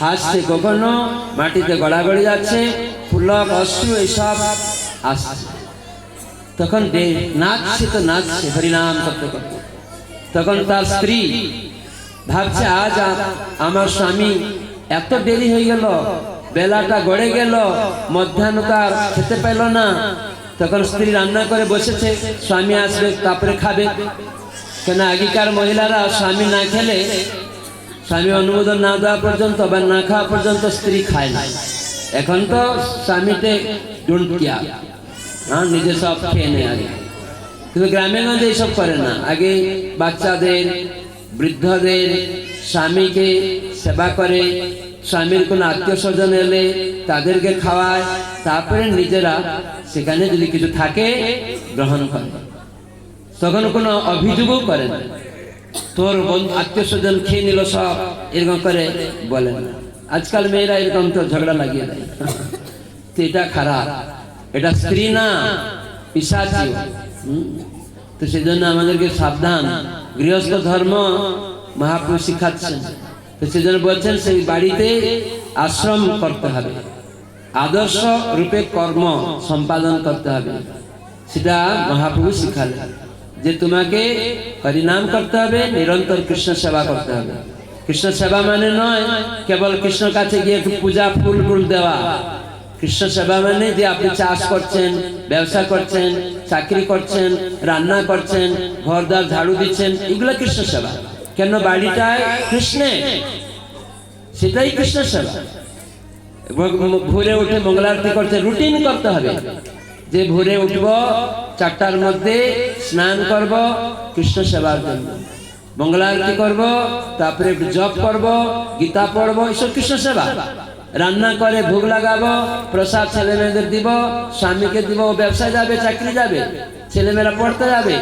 হাসছে, কখনো মাটিতে গড়াগড়ি যাচ্ছে, পুলক অশ্রু এসব আসছে। তখন নাচছে তো নাচছে হরিনাম করতে করতে। তখন তার স্ত্রী ভাবছে, আজ আমার স্বামী এত দেরি হয়ে গেল, বেলাটা গড়ে গেল, মধ্যাহ্নকার খেতে পেল না। তখন স্ত্রী রান্না করে বসেছে, স্বামী আসবে তারপরে খাবে। কেন আগেকার মহিলারা স্বামী না খেলে, স্বামী অনুমোদন না দেওয়া পর্যন্ত বা না খাওয়া পর্যন্ত স্ত্রী খায় না। এখন তো স্বামীতে ডোন্ট কেয়ার, হ্যাঁ, নিজে সব খেয়ে নেয় আগে। কিন্তু গ্রামে গঞ্জে এইসব করে না। আগে বাচ্চাদের, বৃদ্ধদের, স্বামীকে সেবা করে, স্বামীর কোনো আত্মীয় স্বজন এলে তাদেরকে খাওয়ায়, তারপরে নিজেরা সেখানে যদি কিছু থাকে গ্রহণ করে। তখন কোনো অভিযোগও করে না, তোর আত্মীয় স্বজন খেয়ে নিল সব, এরকম করে বলে না। আজকাল মেয়েরা এরকম তো ঝগড়া লাগিয়ে দেয়, তো এটা খারাপ, এটা স্ত্রী না, পিশাচী। তো সেই জন্য আমাদেরকে সাবধান। গৃহস্থ ধর্ম মহাপুরুষ শিখাচ্ছেন, তো সেজন্য বলছেন সেই বাড়িতে আশ্রম করতে হবে, আদর্শ রূপে কর্ম সম্পাদন করতে হবে। সেটা মহাপ্রভু শিখালেন যে তোমাকে হরিনাম করতে হবে, নিরন্তর কৃষ্ণ সেবা করতে হবে। কৃষ্ণ সেবা মানে নয় কেবল কৃষ্ণ কাছে গিয়ে একটু পূজা ফুল ফুল দেওয়া। কৃষ্ণ সেবা মানে যে আপনি চাষ করছেন, ব্যবসা করছেন, চাকরি করছেন, রান্না করছেন, ঘর দ্বার ঝাড়ু দিচ্ছেন, এগুলো কৃষ্ণ সেবা। কেন বাড়িটায় কৃষ্ণে, সেটাই কৃষ্ণ সেবা। ভোরে উঠে মঙ্গলারতি করতে রুটিন করতে হবে যে ভোরে উঠব, 4টার মধ্যে স্নান করব কৃষ্ণ সেবার জন্য, মঙ্গলারতি করব, তারপরে একটু জপ করব, গীতা পড়বো, এসব কৃষ্ণ সেবা। রান্না করে ভোগ লাগাবো, প্রসাদ ছেলে মেয়েদের দিব, স্বামীকে দিব, ব্যবসায় যাবে, চাকরি যাবে, ছেলেমেয়েরা পড়তে যাবে।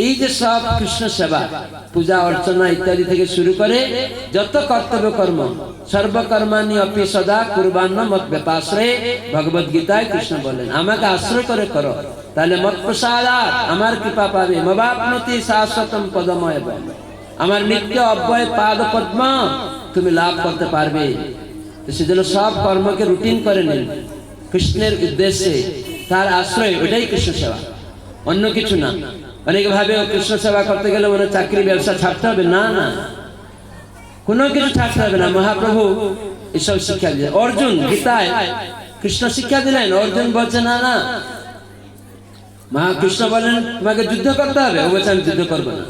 এই যে সব কৃষ্ণ সেবা, পূজা অর্চনা ইত্যাদি থেকে শুরু করে যত কর্তব্য কর্ম, সর্বকর্মাণি অপি সদা কুর্বান্ন মত ব্যাপাশ্রয়ে, ভগবদ গীতায় কৃষ্ণ বলেন আমাকে আশ্রয় করে করো, তাহলে মত প্রসাদাৎ আমার কৃপা পাবে, মবাপ্নতি শাশ্বতম পদময়, আমার নিত্য অব্যয় পাদ পদ্ম তুমি লাভ করতে পারবে। তো সেজন্য সব কর্মকে রুটিন করে নিন কৃষ্ণের উদ্দেশ্যে, তার আশ্রয়, ওইটাই কৃষ্ণ সেবা, অন্য কিছু না। অনেকে ভাবে কৃষ্ণ সেবা করতে গেলে মনে চাকরি ব্যবসা ছাড়তে হবে, না না, কোনো কিছু ছাড়তে হবে না। মহাপ্রভু এসব শিক্ষা দিলেন, অর্জুন গীতায় কৃষ্ণ শিক্ষা দিলেন, অর্জুন বলছে না না, মহাকৃষ্ণ বলেন তোমাকে যুদ্ধ করতে হবে, ও বলছে আমি যুদ্ধ করবো না।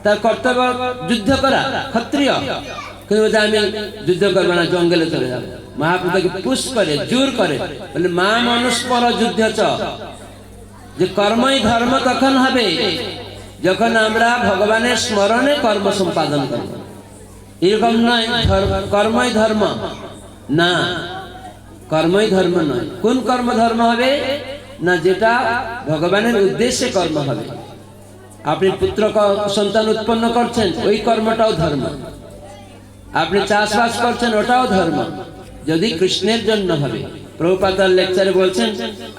তার কর্তব্য যুদ্ধ করা, ক্ষত্রিয়, কিন্তু বলছে আমি যুদ্ধ করবো না, জঙ্গলে চলে যাবো। মহাপ্রভু তাকে পুশ করে, জোর করে, বলে মা মনুষ্পর যুদ্ধ চ, যে কর্মই ধর্ম তখন হবে যখন আমরা ভগবানের স্মরণে কর্ম সম্পাদন করব। এরকম নয় কর্মই ধর্ম, না, কর্মই ধর্ম নয়। কোন কর্ম ধর্ম হবে না, যেটা ভগবানের উদ্দেশ্যে কর্ম হবে। আপনি পুত্র সন্তান উৎপন্ন করছেন, ওই কর্মটাও ধর্ম। আপনি চাষবাস করছেন, ওটাও ধর্ম, যদি কৃষ্ণের জন্য হবে। প্রভুপাদ লেকচারে বলছেন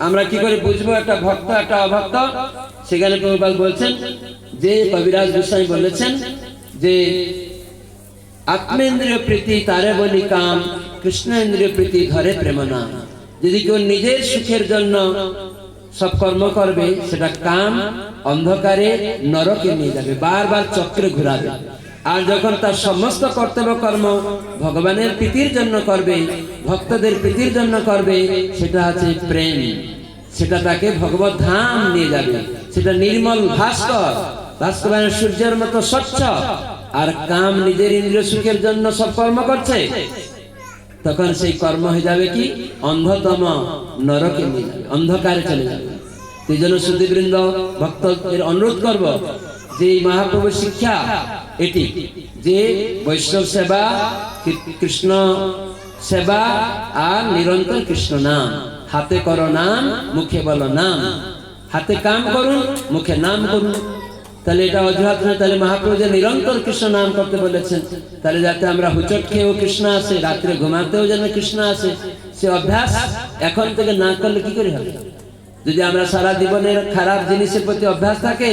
আমরা কি করে বুঝবো একটা ভক্ত একটা অভক্ত। সেখানে প্রভুপাদ বলছেন যে কবিরাজ গোস্বামী বলেছেন যে আত্মেন্দ্রিয় প্রীতি তারে বলি কাম, কৃষ্ণ ইন্দ্রিয় প্রীতি ধরে প্রেম নাম। যদি কেউ নিজের সুখের জন্য সব কর্ম করবে, সেটা কাম অন্ধকারে নরকে নিয়ে যাবে, বারবার চক্রে ঘুরাবে। আর যখন তার সমস্ত কর্তব্য কর্ম ভগবানের প্রীতির জন্য করবে, ভক্তদের প্রীতির জন্য করবে, সেটা হচ্ছে প্রেম, সেটা তাকে ভগবত ধাম নিয়ে যাবে। সেটা নির্মল ভাস্কর, ভাস্কর মানে সূর্যের মতো স্বচ্ছ। আর কাম নিজের ইন্দ্রিয় সুখের জন্য সব কর্ম করছে, তখন সেই কর্ম হয়ে যাবে কি অন্ধতম নরকে নিয়ে যাবে, অন্ধকারে চলে যাবে। সেই জন্য শ্রুতিবৃন্দ ভক্তদের অনুরোধ করব যে মহাপ্রভু শিক্ষা এটি, যে বৈষ্ণব সেবা, কৃষ্ণ সেবা আর নিরন্তর কৃষ্ণ নাম। হাতে করো নাম, মুখে বলো নাম, হাতে কাম করুন, মুখে নাম করুন। তাহলে এটা অজুহাত নয়। তাহলে মহাপ্রভু যে নিরন্তর কৃষ্ণ নাম করতে বলেছেন, তাহলে যাতে আমরা হুচট খেয়েও কৃষ্ণ আসে, রাত্রে ঘুমাতেও যেন কৃষ্ণ আসে, সে অভ্যাস এখন থেকে না করলে কি করে হবে? যদি আমরা সারা জীবনের খারাপ জিনিসের প্রতি অভ্যাস থাকে,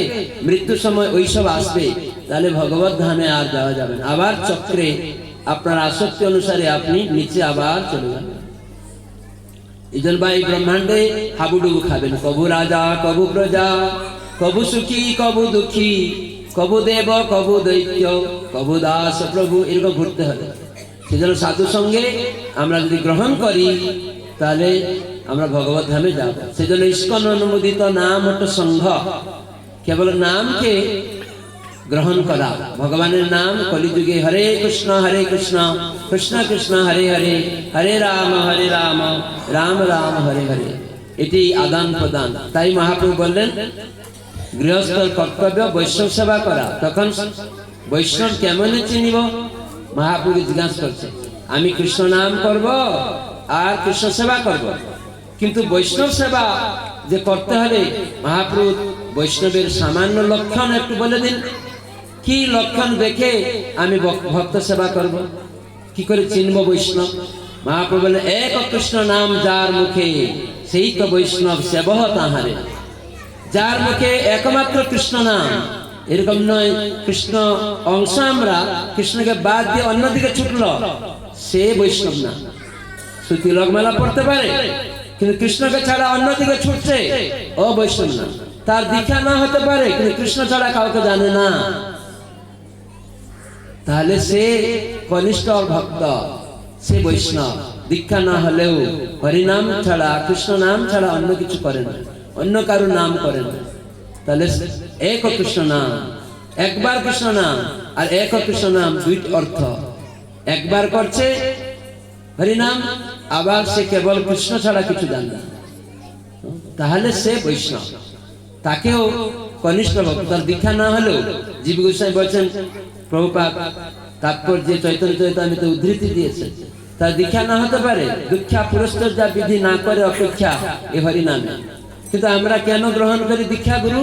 মৃত্যুর সময় ওইসব আসবে, তাহলে ভগবত ধামে আর যাওয়া যাবে না। আবার চক্রে আপনার আসক্তি অনুসারে আপনি নিচে আবার চলে যাবেন। এই জন্য এই ব্রহ্মাণ্ডে হাবুডুবু খাবেন, কবু রাজা কবু প্রজা, কবু সুখী কবু দুঃখী, কবু দেব কবু দৈত্য, কবু দাস প্রভু, এরকম ঘুরতে হবে। সেজন্য সাধু সঙ্গে আমরা যদি গ্রহণ করি, তাহলে আমরা ভগবত ধামে যাব। সেজন্য ইস্কন অনুমোদিত নাম হচ্ছে সংঘ, কেবল নামকে গ্রহণ করা। ভগবানের নাম কলিযুগে হরে কৃষ্ণ কৃষ্ণ কৃষ্ণ হরে হরে, হরে রাম রাম রাম হরে হরে, এটি আদান প্রদান। তাই মহাপ্রভু বললেন গৃহস্থর কর্তব্য বৈষ্ণব সেবা করা। তখন বৈষ্ণব কেমন চিনিব? মহাপ্রভু জিজ্ঞাসা করছে, আমি কৃষ্ণ নাম করব আর কৃষ্ণ সেবা করব, কিন্তু বৈষ্ণব সেবা যে করতে হবে, মহাপ্রভু বৈষ্ণবের সামান্য লক্ষণ একটু বলে দিন। কি লক্ষণ দেখে আমি ভক্ত সেবা করব? কি করে চিনব বৈষ্ণব? মহাপ্রভু বলে এক কৃষ্ণ নাম যার মুখে, সেই তো বৈষ্ণব সেবহ তাহারে। যার মুখে একমাত্র কৃষ্ণ নাম, এরকম নয় কৃষ্ণ অংশ আমরা, কৃষ্ণকে বাদ দিয়ে অন্যদিকে ছুটলো, সে বৈষ্ণব না। শুধু তিলক মালা পড়তে পারে কিন্তু কৃষ্ণকে ছাড়া অন্যদিকে ছুটছে, ও বৈষ্ণব না। তার দীক্ষা না হতে পারে কিন্তু কৃষ্ণ ছাড়া কাউকে জানে না, তাহলে সে কনিষ্ঠ ভক্ত, সে বৈষ্ণব। দীক্ষা না হলেও হরিনাম ছাড়া, কৃষ্ণ নাম ছাড়া অন্য কিছু করে না, অন্য কারো নাম করে না। তাহলে এক কৃষ্ণ নাম, একবার কৃষ্ণ নাম আর এক কৃষ্ণ নাম দুইটি অর্থ। একবার করছে হরিনাম, আবার সে কেবল কৃষ্ণ ছাড়া কিছু জানে না, তাহলে সে বৈষ্ণব। তাকেও কনিষ্ঠ ভক্ত। তার দীক্ষা না হলেও জীব গোস্বামী বলছেন, প্রভুপাদ তাৎপর্য চৈতন্য চরিতামৃতে উদ্ধৃতি দিয়েছে, তার দীক্ষা না হতে পারে, দীক্ষা পুরস্কার যা বিধি না করে অপেক্ষা এ হরিনামে। কিন্তু আমরা কেন গ্রহণ করি দীক্ষা গুরু?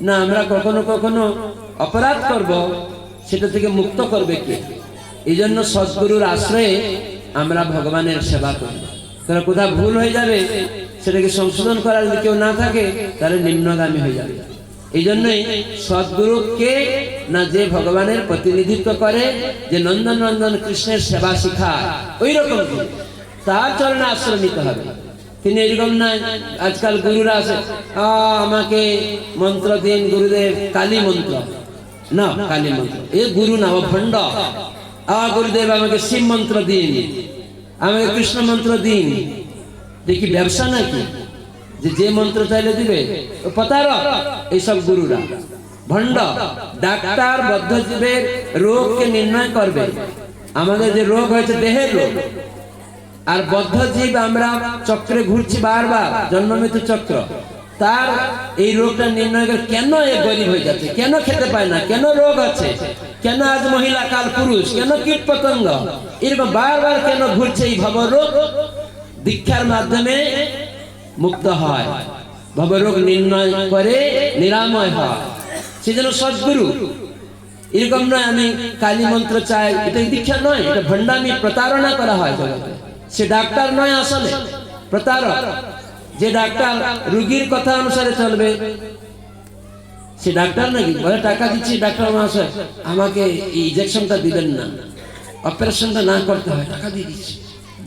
না, আমরা কখনো কখনো অপরাধ করব, সেটা থেকে মুক্ত করবে কে? এই জন্য সদ্গুরুর আশ্রয়ে আমরা ভগবানের সেবা করি। তাহলে কোথাও ভুল হয়ে যাবে, সেটাকে সংশোধন করার যদি কেউ না থাকে তাহলে নিম্নগামী হয়ে যাবে। এই জন্যই সদ্গুরুকে না, যে ভগবানের প্রতিনিধিত্ব করে, যে নন্দন নন্দন কৃষ্ণের সেবা শিখায়, ওই রকম তার চরণে আশ্রয় নিতে হবে। তিনি এরকম নয়, আজকাল গুরুরা আছে, আমাকে মন্ত্র দিন গুরুদেব, কালী মন্ত্র না, কালী মন্ত্র এ গুরু না, ও ভণ্ড। গুরুদেব আমাকে শিব মন্ত্র দিন, আমাকে কৃষ্ণ মন্ত্র দিন। দেখি ব্যবসা নাকি যে মন্ত্র চাইলে দিবে? প্রতারক এইসব গুরুরা, ভণ্ড। ডাক্তার বদ্ধজীবের রোগকে নির্ণয় করবে, আমাদের যে রোগ হয়েছে দেহের রোগ, আর বদ্ধজীব আমরা চক্রে ঘুরছি বারবার, জন্ম মৃত্যু চক্র, তার এই রোগটা নির্ণয় করে। কেন এ গরিব হয়ে যাচ্ছে, কেন খেতে পায় না, কেন রোগ আছে, কেন আজ মহিলা কাল পুরুষ, কেন কীট পতঙ্গ, এরকম বারবার কেন ঘুরছে এই ভবরোগ? দীক্ষার মাধ্যমে মুক্ত হয়, ভবরোগ নির্ণয় করে নিরাময় হয়। সেজন্য সদ্গুরু এরকম নয় আমি কালী মন্ত্র চাই, এটা দীক্ষা নয়, এটা ভণ্ডামি, প্রতারণা করা হয় জগতে। সে ডাক্তার নয়, আসলে প্রতারক। যে ডাক্তার রোগীর কথা অনুসারে চলবে, সে ডাক্তার নাকি? বলে টাকা দিচ্ছি ডাক্তার মহাশয়, আমাকে এই ইনজেকশনটা দিবেন না, অপারেশনটা না করতে হয়, টাকা দিয়ে দিচ্ছি,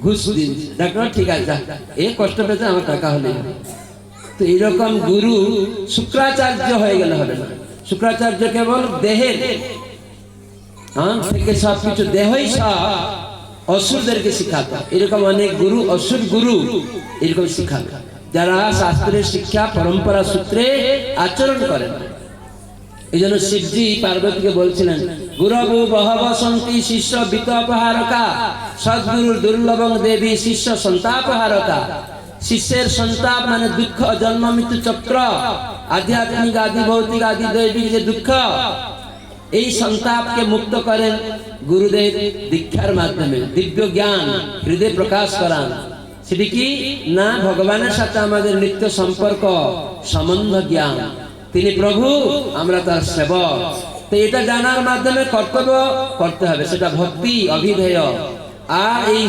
ঘুষ দিন। ডাক্তার ঠিক আছে, এ কষ্ট পেতে আমার টাকা হলে। তো এইরকম গুরু শুক্রাচার্য হয়ে গেলে হবে না। শুক্রাচার্য কেবল দেহের থেকে সবকিছু, দেহই সব, অসুরদেরকে শিখাতো। এরকম অনেক গুরু, অসুর গুরু এরকম শিখাতো, যারা শাস্ত্রের শিক্ষা পরম্পরা সূত্রে আচরণ করেন। এই জন্য শিবজি পার্বতীকে বলছিলেন, গুরবু বহব সন্তি শিষ্য বিতপহারকা, সদ্গুরুর দুর্লভং দেবী শিষ্য সন্তাপহারকা। শিষ্যের সন্তাপ মানে দুঃখ, জন্ম মৃত্যু চক্র, আধ্যাত্মিক আদি ভৌতিক আদি দৈবিক যে দুঃখ, এই সন্তাপকে মুক্ত করেন গুরুদেব দীক্ষার মাধ্যমে। দিব্য জ্ঞান হৃদয়ে প্রকাশ করান। সেটি কি না, ভগবানের সাথে আমাদের নিত্য সম্পর্ক, সম্বন্ধ জ্ঞান। তিনি প্রভু, আমরা তার সেবক। তো এটা জানার মাধ্যমে কর্তব্য করতে হবে, সেটা ভক্তি অভিধেয়। আর এই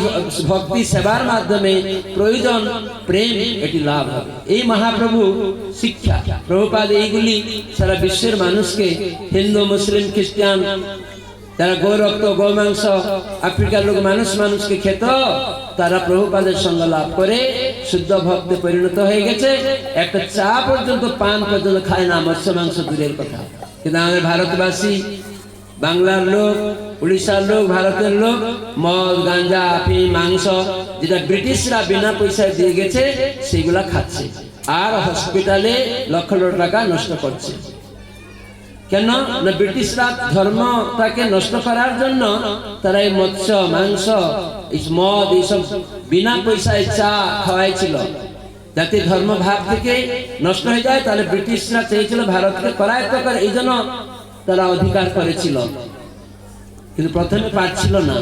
ভক্তি সেবার মাধ্যমে প্রয়োজন প্রেম, এটি লাভ হবে। এই মহাপ্রভু শিক্ষা, প্রভুপাদ এইগুলি সারা বিশ্বের মানুষকে, হিন্দু মুসলিম খ্রিস্টান, যারা গৌরক্ত গোমাংস আফ্রিকার লোক মানুষকে খেত, তারা প্রভুপাদের সঙ্গ লাভ করে শুদ্ধ ভক্তে পরিণত হয়ে গেছে। একটা চা পর্যন্ত, পান পর্যন্ত খায় না, মৎস্য মাংস দূরের কথা। কিন্তু আমাদের ভারতবাসী, বাংলার লোক, উড়িষ্যার লোক, ভারতের লোক মদ, গাঁজা, আফিম, মাংস, যেটা ব্রিটিশরা বিনা পয়সায় দিয়ে গেছে, সেগুলা খাচ্ছে, আর হসপিটালে লক্ষ লক্ষ টাকা নষ্ট করছে। কেন না, ব্রিটিশরা ধর্মটাকে নষ্ট করার জন্য তারা এই মৎস্য, মাংস, মদ, এইসব বিনা পয়সায় চা খাওয়াইছিল, যাতে ধর্ম ভাব থেকে নষ্ট হয়ে যায়। তাহলে ব্রিটিশরা চেয়েছিল ভারতকে করায়ত্ত করে, এই জন্য তারা অধিকার করেছিল। কিন্তু প্রথমে পারছিল না,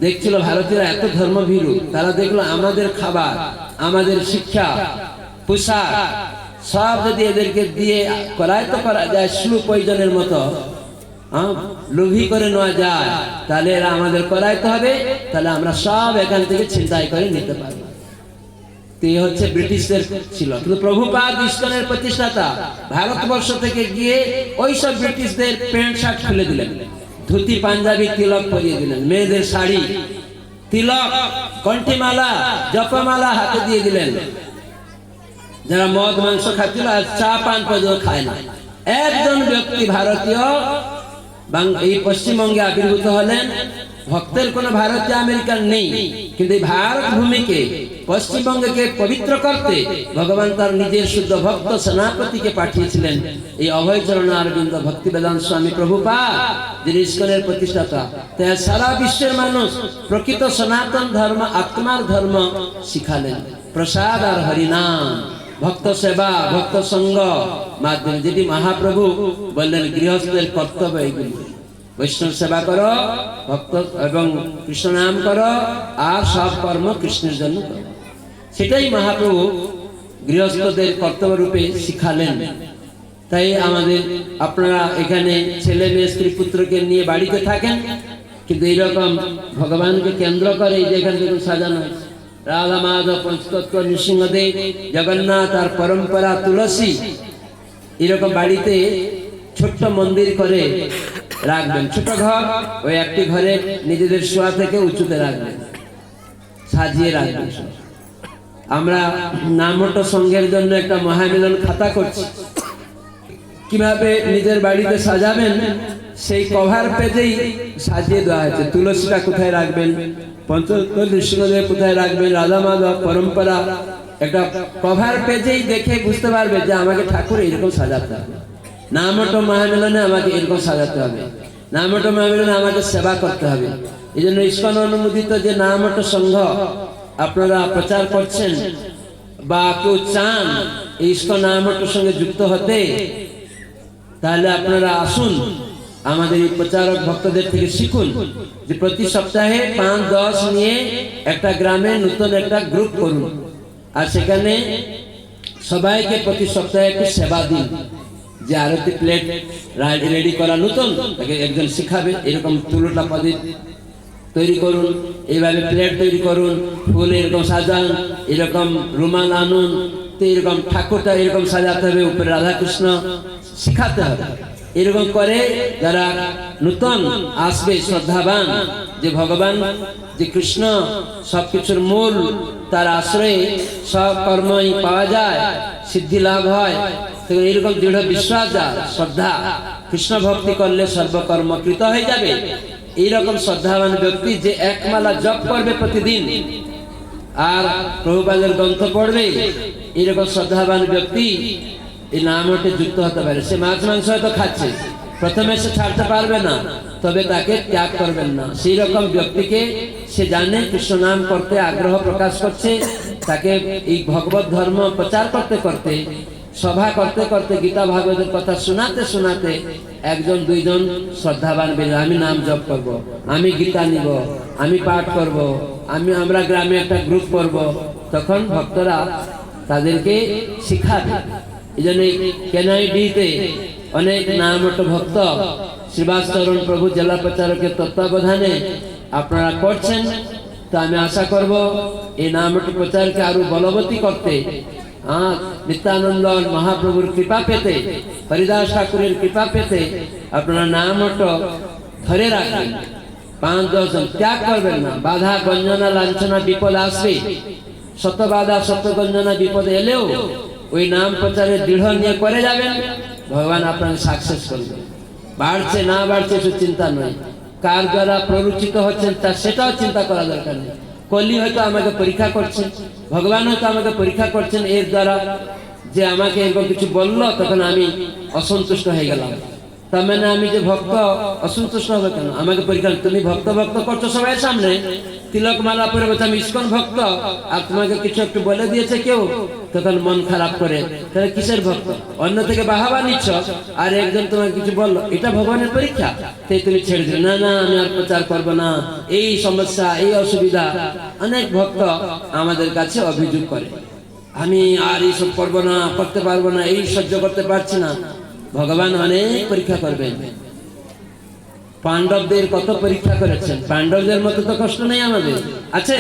দেখছিল ভারতীয়রা এত ধর্মভীরু, তারা দেখলো আমাদের খাবার, আমাদের শিক্ষা, পোশাক সব যদি এদেরকে দিয়ে করায়ত্ত করা যায়, স্লো পয়জনের মতো লোভী করে নেওয়া যায়, তাহলে এরা আমাদের করাইতে হবে, তাহলে আমরা সব এখান থেকে ছিনতাই করে নিতে পারবো। তো এই হচ্ছে ব্রিটিশদের ছিল, কিন্তু প্রভুপাদ ইসকনের প্রতিষ্ঠাতা ভারতবর্ষ থেকে গিয়ে ওই সব ব্রিটিশদের প্যান্ট শার্ট খুলে দিলেন, ধুতি পাঞ্জাবি তিলক পরিয়ে দিলেন, মেয়েদের শাড়ি তিলক কণ্ঠিমালা জপমালা হাতে দিয়ে দিলেন। যারা মদ মাংস খাচ্ছিল আর চা পান পর্যন্ত খায় না, একজন ব্যক্তি ভারতীয় এই পশ্চিমবঙ্গে আবির্ভূত হলেন। ভক্তের কোনো ভারতীয় আমেরিকান নেই, কিন্তু এই ভারত ভূমিকে পশ্চিমবঙ্গকে পবিত্র করতে ভগবান তার নিজের শুদ্ধ ভক্ত সেনাপতিকে পাঠিয়েছিলেন, এই অভয়চরণ অরবিন্দ ভক্তি বেদান্ত স্বামী প্রভুপাদ, যিনি ইসকনের প্রতিষ্ঠাতা। তাই সারা বিশ্বের মানুষ প্রকৃত সনাতন ধর্ম আত্মার ধর্ম শিখালেন, প্রসাদ আর হরিনাম, ভক্ত সেবা, ভক্ত সঙ্গ মাধ্যমে, যেটি মহাপ্রভু বললেন গৃহস্থের কর্তব্য এইগুলি। বৈষ্ণব সেবা করো, ভক্ত এবং কৃষ্ণ নাম করো, আর সব কর্ম কৃষ্ণের জন্য করো। সেটাই মহাপ্রভু গৃহস্থদের কর্তব্য রূপে শিখালেন। তাই আমাদের আপনারা এখানে ছেলে মেয়ে স্ত্রী পুত্রকে নিয়ে বাড়িতে থাকেন, কিন্তু এইরকম ভগবানকে কেন্দ্র করে এই যে এখানে দেখুন সাজানো হয়েছে, রাধা মাধব পঞ্চতত্ত্ব নৃসিংহদেব জগন্নাথ আর পরম্পরা তুলসী, এরকম বাড়িতে ছোট্ট মন্দির করে রাখবেন, ছোট ঘর, ওই একটি ঘরে নিজেদের শোয়া থেকে উঁচুতে রাখবেন, সাজিয়ে রাখবেন। আমরা নামট সংঘের জন্য একটা মহামিলন খাতা করছি, কিভাবে নিজের বাড়িতে সাজাবেন সেই কভার পেজেই সাজিয়ে দেওয়া হয়েছে। তুলসীটা কোথায় রাখবেন, পঞ্চতত্ত্ব নৃসিংহদেব কোথায় রাখবেন, রাধা মাধব পরম্পরা, একটা কভার পেজেই দেখে বুঝতে পারবে যে আমাকে ঠাকুর এরকম সাজাতে হবে, নামট মহামিলনে আমাকে এরকম সাজাতে হবে, নামট মহামিলনে আমাকে সেবা করতে হবে। এই জন্য ইসকন অনুমোদিত যে নামট সংঘ আপনারা প্রচার করছেন বা কেউ চান এই ইসকন নামটের সঙ্গে যুক্ত হতে, তাহলে আপনারা আসুন, আমাদের এই প্রচারক ভক্তদের থেকে শিখুন যে প্রতি সপ্তাহে 5-10 নিয়ে একটা গ্রামে নতুন একটা গ্রুপ করুন, আর সেখানে সবাইকে প্রতি সপ্তাহে একটু সেবা দিন। যে আরতি প্লেট রেডি করা নতুন, তাকে একজন শিখাবে, এরকম তুলোটা প্রদীপ তৈরি করুন, এইভাবে প্লেট তৈরি করুন, ফুল এরকম সাজান, এরকম রুমাল আনুন, তো এরকম ঠাকুরটা এরকম সাজাতে হবে, উপরে রাধাকৃষ্ণ শিখাতে হবে। এরকম করে যারা নতুন আসবে শ্রদ্ধাবান, যে ভগবান যে কৃষ্ণ সবকিছুর মূল, তার আশ্রয়ে সব কর্মই পাওয়া যায়, সিদ্ধি লাভ হয়, তো এরকম দৃঢ় বিশ্বাস যার শ্রদ্ধা, কৃষ্ণ ভক্তি করলে সর্বকর্মকৃত হয়ে যাবে। এইরকম শ্রদ্ধাবান ব্যক্তি যে একমালা জপ করবে প্রতিদিন আর প্রভুপাদের গ্রন্থ পড়বে, এরকম শ্রদ্ধাবান ব্যক্তি এই নামটে যুক্ত হতে পারে। সে মাছ মাংস হয়তো খাচ্ছে, প্রথমে সে ছাড়তে পারবে না, তবে তাকে ত্যাগ করবেন না। সেই রকম ব্যক্তিকে সে জানে কৃষ্ণ নাম করতে আগ্রহ প্রকাশ করছে, তাকে এই ভগবত ধর্ম প্রচার করতে করতে, সভা করতে করতে, গীতা ভাগবতের কথা শোনাতে শোনাতে একজন দুইজন শ্রদ্ধাবান বের, আমি নাম জপ করব, আমি গীতা নিব, আমি পাঠ করব, আমরা গ্রামে একটা গ্রুপ করব, তখন ভক্তরা তাদেরকে শিখাবে। এই জন্য কেনাইডিতে অনেক নামট ভক্ত শ্রীবাসচরণ প্রভু জেলা প্রচারকের তত্ত্বাবধানে আপনারা করছেন। তো আমি আশা করব এই নামট প্রচারকে আরো বলবতী করতে, নিত্যানন্দ মহাপ্রভুর কৃপা পেতে, হরিদাস ঠাকুরের কৃপা পেতে আপনারা নামট ধরে রাখবেন, 5-10 জন ত্যাগ করবেন না। বাধা গঞ্জনা লাঞ্ছনা বিপদ আসবে, শত বাধা শত গঞ্জনা বিপদ এলেও ওই নাম প্রচারে দৃঢ় নিয়ে করে যাবেন, ভগবান আপনাকে সাকসেস করবেন। বাড়ছে না বাড়ছে সে চিন্তা নয়, কার দ্বারা প্ররোচিত হচ্ছেন তা সেটাও চিন্তা করা দরকার নেই। কলি হয়তো আমাকে পরীক্ষা করছেন, ভগবান হয়তো আমাকে পরীক্ষা করছেন এর দ্বারা, যে আমাকে এরকম কিছু বললো তখন আমি অসন্তুষ্ট হয়ে গেলাম, তার মানে আমি যে ভক্ত অসন্তুষ্ট হবে কেন? আমাকে পরীক্ষা, তুমি ভক্ত ভক্ত করছো সবাই সামনে, তিলক মালা পরে বলছে আমি ইসকন ভক্ত, আর তোমাকে কিছু একটু বলে দিয়েছে কেউ, তখন মন খারাপ করে, তাহলে কিসের ভক্ত? অন্য থেকে বাহাবা নিচ্ছ, আর একজন তোমাকে কিছু বললো, এটা ভগবানের পরীক্ষা, তাই তুমি ছেড়ে দিলে, না না আমি আর প্রচার করবো না, এই সমস্যা এই অসুবিধা। অনেক ভক্ত আমাদের কাছে অভিযোগ করে, আমি আর এইসব করবো না, করতে পারবো না, এই সহ্য করতে পারছি না। ভগবান অনেক পরীক্ষা করবেন। পাণ্ডবদের কত পরীক্ষা করেছেন, পাণ্ডবদের মতো তো কষ্ট নেই আমাদের, আছে।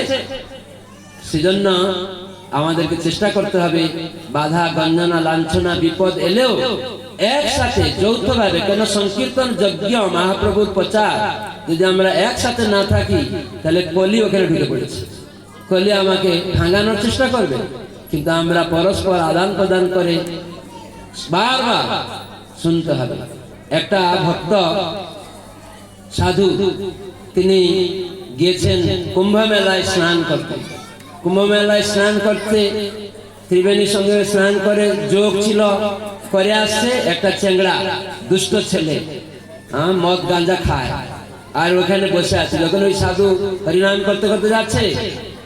সেজন্য আমাদেরকে চেষ্টা করতে হবে বাধা গঞ্জনা লাঞ্ছনা বিপদ এলেও একসাথে যৌথভাবে, কেন সংকীর্তন যজ্ঞ মহাপ্রভুর প্রচার যদি আমরা একসাথে না থাকি তাহলে কলি ওখানে ঢুকে পড়েছে। কলি আমাকে ভাঙানোর চেষ্টা করবে, কিন্তু আমরা পরস্পর আদান প্রদান করে বারবার শুনতে হবে। একটা ভক্ত সাধু তিনি গিয়েছেন কুম্ভ মেলায় স্নান করতে। কুম্ভ মেলায় স্নান করতে ত্রিবেণীর সঙ্গে স্নান করে যোগ ছিল করে আসছে একটা চেংড়া দুষ্ট ছেলে, মদ গাঁজা খায় আর ওখানে বসে আছে। যখন ওই সাধু হরিনাম করতে করতে যাচ্ছে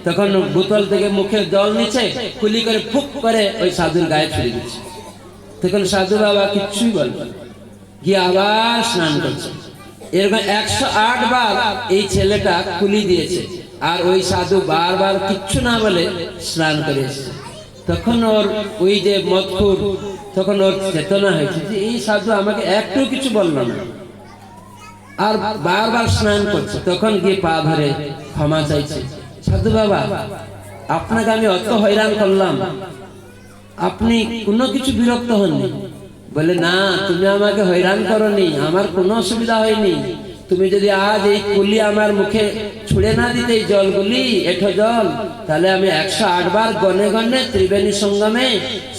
তখন বোতল থেকে মুখে জল নিচ্ছে, কুলি করে ফুক করে ওই সাধুর গায়ে ছুড়ে দিচ্ছে। তখন সাধু বাবা কিচ্ছুই বলবেন, গিয়ে আবার স্নান করছে। এরকম 108 বার এই ছেলেটা কুলি দিয়েছে, আর ওই সাধু বারবার কিচ্ছু না বলে স্নান করে এসেছে। তখন ওর ওই যে মদখুর, তখন ওর চেতনা হয়েছে যে এই সাধু আমাকে একটু কিছু বলল না, আর বারবার স্নান করছে। তখন গিয়ে পা ধরে ক্ষমা চাইছে, সাধু বাবা আপনাকে আমি অত হয়রান করলাম, আপনি কোনো কিছু বিরক্ত হননি? বলে না, তুমি আমাকে হয়রান করনি, আমার কোনো অসুবিধা হয়নি। তুমি যদি আজ এই কুলি আমার মুখে ছুঁড়ে না দিতে এই জলগুলি, এঠো জল, তাহলে আমি 108 বার গনে গনে ত্রিবেণী সঙ্গমে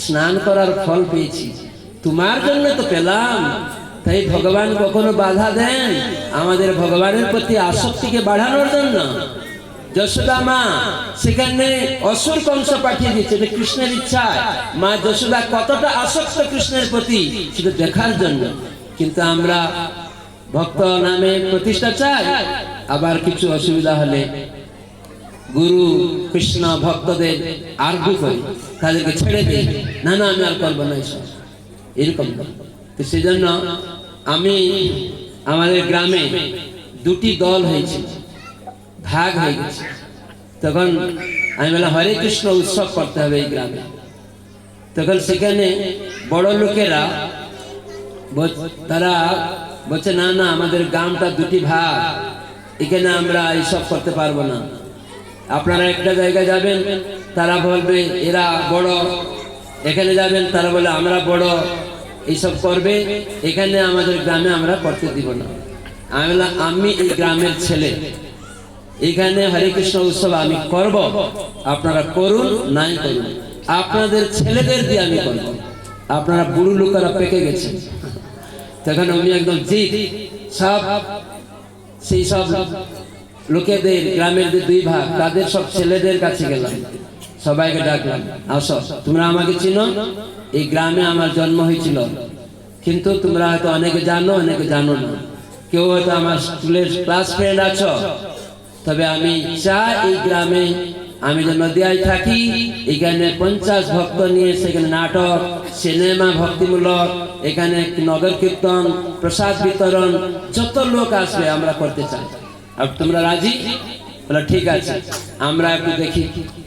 স্নান করার ফল পেয়েছি। তোমার জন্য তো পেলাম। তাই ভগবান কখনো বাধা দেন আমাদের ভগবানের প্রতি আসক্তিকে বাড়ানোর জন্য। যশোদা মা সেখানে অসুর কংস পাঠিয়ে দিচ্ছে যে কৃষ্ণের ইচ্ছায় মা যশোদা কতটা আসক্ত কৃষ্ণের প্রতি সেটা দেখার জন্য। কিন্তু আমরা ভক্ত নামে প্রতিষ্ঠা চাই, আবার কিছু অসুবিধা হলে গুরু কৃষ্ণ ভক্তদের আরগু করি, তাদেরকে ছেড়ে দিই, না না আমি আর করবো না এসব, এরকম না। তো সেই জন্য আমি আমাদের গ্রামে 2টি দল হয়েছে, ভাগ হয়ে গেছে। তখন আমি বললাম হরে কৃষ্ণ উৎসব করতে হবে এই গ্রামে। তখন সেখানে বড় লোকেরা তারা বলছে না না আমাদের গ্রামটা 2টি ভাগ, এখানে আমরা এইসব করতে পারবো না। আপনারা একটা জায়গায় যাবেন, তারা বলবে এরা বড়, এখানে যাবেন তারা বলে আমরা বড়, এইসব করবে, এখানে আমাদের গ্রামে আমরা করতে দিব না। আমি বললাম আমি এই গ্রামের ছেলে, এখানে হরে কৃষ্ণ উৎসব আমি করব, আপনারা করুন নাই করুন, আপনাদের ছেলেদের দিয়ে আমি করব। আপনারা বুড়ো লোকেরা পেকে গেছে। তখন আমি একদম জিত সব সেই সব লোকেদের গ্রামের যে 2 ভাগ তাদের সব ছেলেদের কাছে গেলাম, সবাইকে ডাকলাম, আসো তোমরা আমাকে চিনো, এই গ্রামে আমার জন্ম হয়েছিল, কিন্তু তোমরা হয়তো অনেকে জানো অনেকে জানো না, কেউ হয়তো আমার স্কুলের ক্লাস ফ্রেন্ড আছো, তবে আমি চাই এই গ্রামে আমি যে নদিয়ায় থাকি এখানে 50 ভক্ত নিয়ে সেখানে নাটক সিনেমা ভক্তিমূলক, এখানে নগর কীর্তন প্রসাদ বিতরণ যত লোক আসবে আমরা করতে চাই। আর তোমরা রাজি? বলে ঠিক আছে আমরা একটু দেখি।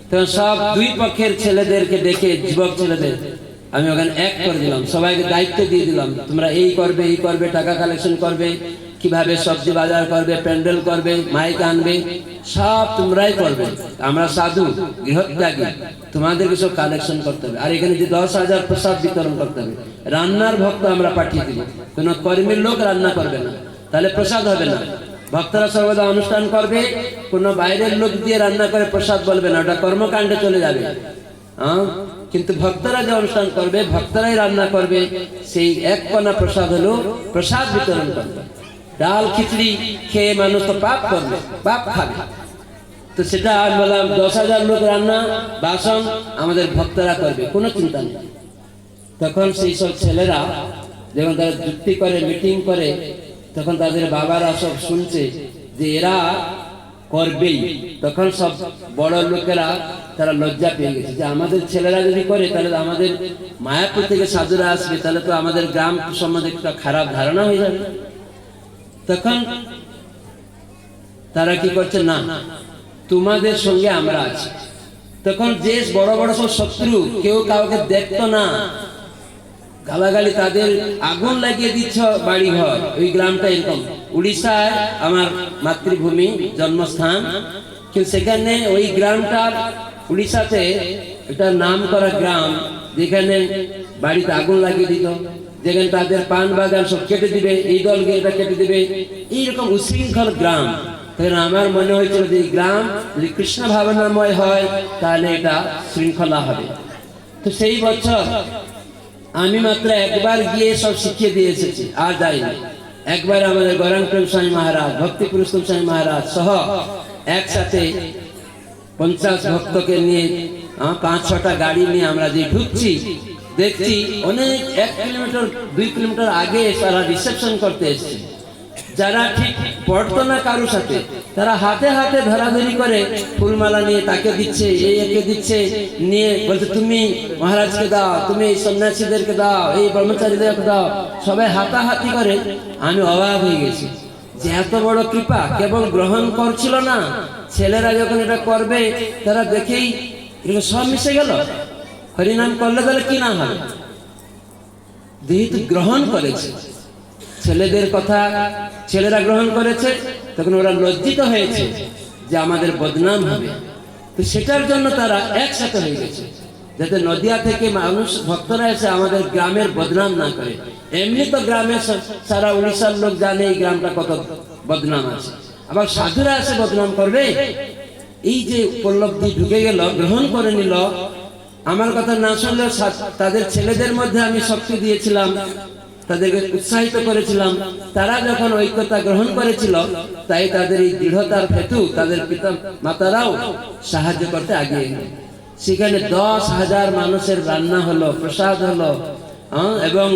তখন সব 2 পক্ষের ছেলেদেরকে ডেকে, যুবক ছেলেদের আমি ওখানে এক করে দিলাম, সবাইকে দায়িত্ব দিয়ে দিলাম, তোমরা এই করবে এই করবে, টাকা কালেকশন করবে, কিভাবে সবজি বাজার করবে, প্যান্ডেল করবে, মাইক আনবে, সব তোমরাই করবে। আমরা সাধু গৃহত্যাগী, তোমাদেরকে সব কালেকশন করতে হবে। আর এখানে যে 10,000 প্রসাদ বিতরণ করতে হবে। রান্নার ভক্ত আমরা পাঠিয়ে দিব, কোনো কর্মীর লোক রান্না করবে না, তাহলে প্রসাদ হবে না। ভক্তরা সর্বদা অনুষ্ঠান করবে, কোনো বাইরের লোক দিয়ে রান্না করে প্রসাদ বলবে না, ওটা কর্মকাণ্ডে চলে যাবে। কিন্তু ভক্তরা যে অনুষ্ঠান করবে, ভক্তরাই রান্না করবে, সেই 1 কণা প্রসাদ হলো প্রসাদ বিতরণ করবে। ডাল খিচড়ি খেয়ে মানুষ তো পাপ করবে, পাপ খাবে। তো সেটা আমি বললাম 10,000 লোক রান্না বাসন আমাদের ভক্তরা করবে, কোনো চিন্তা নেই। তখন সেই সব ছেলেরা যখন তারা যুক্তি করে মিটিং করে, তখন তাদের বাবারা সব শুনছে যে এরা করবেই। তখন সব বড় লোকেরা তারা লজ্জা পেয়ে গেছে যে আমাদের ছেলেরা যদি করে তাহলে আমাদের মায়াপুর থেকে সাধুরা আসবে, তাহলে তো আমাদের গ্রাম সম্বন্ধে একটা খারাপ ধারণা হয়ে যাবে। তখন তারা কি করছে, না তোমাদের সঙ্গে আমরা আছি। তখন যে বড় বড় সব শত্রু কেউ কাউকে দেখতো না, গালাগালি, তাদের আগুন লাগিয়ে দিচ্ছ বাড়ি ঘর। ওই গ্রামটা এরকম, উড়িষ্যায় আমার মাতৃভূমি জন্মস্থান, কিন্তু সেখানে ওই গ্রামটার উড়িষ্যাতে এটা নাম করা গ্রাম, যেখানে বাড়িতে আগুন লাগিয়ে দিত, যেখানে তাদের পান বাগান সব কেটে দিবে, এই দলকে এটা কেটে দিবে, এইরকম উশৃঙ্খল গ্রাম। তখন আমার মনে হয়েছিল যে এই গ্রাম যদি কৃষ্ণ ভাবনাময় হয় তাহলে এটা শৃঙ্খলা হবে। তো সেই বছর আমি মাত্র একবার গিয়ে সব শিখিয়ে দিয়ে এসেছি, আর যাইনি। একবার আমাদের গৌরাঙ্গ প্রেম স্বামী মহারাজ, ভক্তি পুরুষোত্তম স্বামী মহারাজ সহ একসাথে 50 ভক্তকে নিয়ে 5-6টা গাড়ি নিয়ে আমরা যে ঢুকছি, দেখছি অনেক 1 কিলোমিটার 2 কিলোমিটার আগে তারা রিসেপশন করতে এসছে। যারা ঠিক পড়তো না কারোর সাথে, তারা হাতে হাতে ধরাধরি করে ফুলমালা নিয়ে তাকে দিচ্ছে, এই একে দিচ্ছে, নিয়ে বলছে তুমি মহারাজকে দাও, তুমি এই সন্ন্যাসীদেরকে দাও, এই ব্রহ্মচারীদেরকে দাও, সবাই হাতাহাতি করে। আমি অবাক হয়ে গেছি যে এত বড় কৃপা। কেবল গ্রহণ করছিল না, ছেলেরা যখন এটা করবে তারা দেখেই এগুলো সব মিশে গেল। হরিনাম করলে তাহলে কি না হবে, যেহেতু গ্রহণ করেছে ছেলেদের কথা, ছেলেরা গ্রহণ করেছে, তখন ওরা লজ্জিত হয়েছে যে আমাদের বদনাম হবে। তো সেটার জন্য তারা একসাথে হয়ে গেছে, যাতে নদিয়া থেকে মানুষ ভক্তরা এসে আমাদের গ্রামের বদনাম না করে। এমনি তো গ্রামে সারা উড়িষ্যার লোক জানে এই গ্রামটা কত বদনাম আছে, আবার সাধুরা এসে বদনাম করবে। এই যে উপলব্ধি ঢুকে গেল, গ্রহণ করে নিল। আমার কথা না শুনলে তাদের ছেলেদের মধ্যে আমি শক্তি দিয়েছিলাম, তাদেরকে উৎসাহিত করেছিলাম। তারা যখন ঐক্যতা গ্রহণ করেছিল, তাই তাদের এই দৃঢ়তার হেতু তাদের পিতা মাতারাও সাহায্য করতে আগিয়ে গেল। সেখানে 10,000 মানুষের রান্না হলো, প্রসাদ হলো, এবং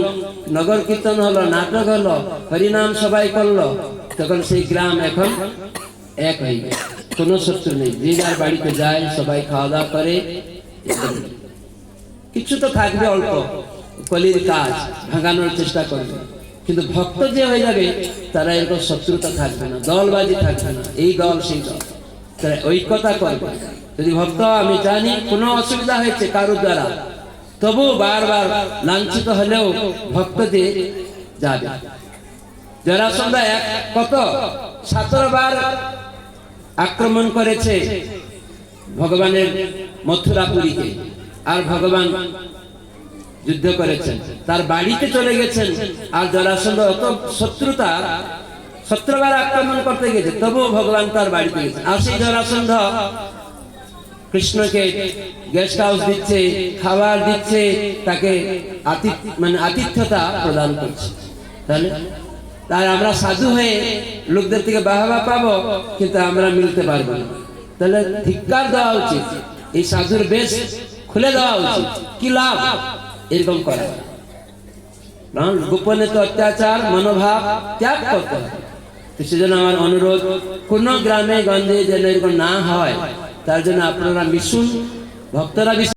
নগর কীর্তন হলো, নাটক হলো, হরিনাম সবাই করলো। তখন সেই গ্রাম এখন এক হয়ে গেল, কোনো শত্রু নেই, যে যার বাড়িতে যায়, সবাই খাওয়া দাওয়া করে। কিছু তো থাকবে অল্প, কলির কাজ ভাঙানোর চেষ্টা করবে, কিন্তু ভক্ত যে হয়ে যাবে তারা এরকম শত্রুতা থাকবে না, দলবাজি থাকবে না, এই দল সেই দল, তারা ঐক্যতা করবে। যদি ভক্ত আমি জানি কোনো অসুবিধা হয়েছে কারোর দ্বারা, তবু বারবার লাঞ্ছিত হলেও ভক্ত যে যাবে। জরাসন্ধ কত 17 বার আক্রমণ করেছে ভগবানের মথুরাপুরীকে, আর ভগবান যুদ্ধ করেছেন, তার বাড়িতে চলে গেছেন। আর জরাসন্ধ অত শত্রুতা 17 বার আক্রমণ করতে গেছে, তবুও ভগবান তার বাড়িতে গেছেন। আর সেই জরাসন্ধ কৃষ্ণকে গেস্ট হাউস দিচ্ছে, খাবার দিচ্ছে, তাকে আতিথ্যতা প্রদান করছে। তাহলে তাই আমরা সাধু হয়ে লোকদের থেকে বাহবা পাবো, কিন্তু আমরা মিলতে পারবো না। তাহলে ধিক্কার দেওয়া উচিত, এই সাধুর বেশ খুলে দেওয়া উচিত। কি লাভ এরকম করা? গোপনে তো অত্যাচার মনোভাব ত্যাগ করতে হবে। সেজন্য আমার অনুরোধ, কোন গ্রামে গঞ্জে যেন এরকম না হয়, তার জন্য আপনারা মিশুন, ভক্তরা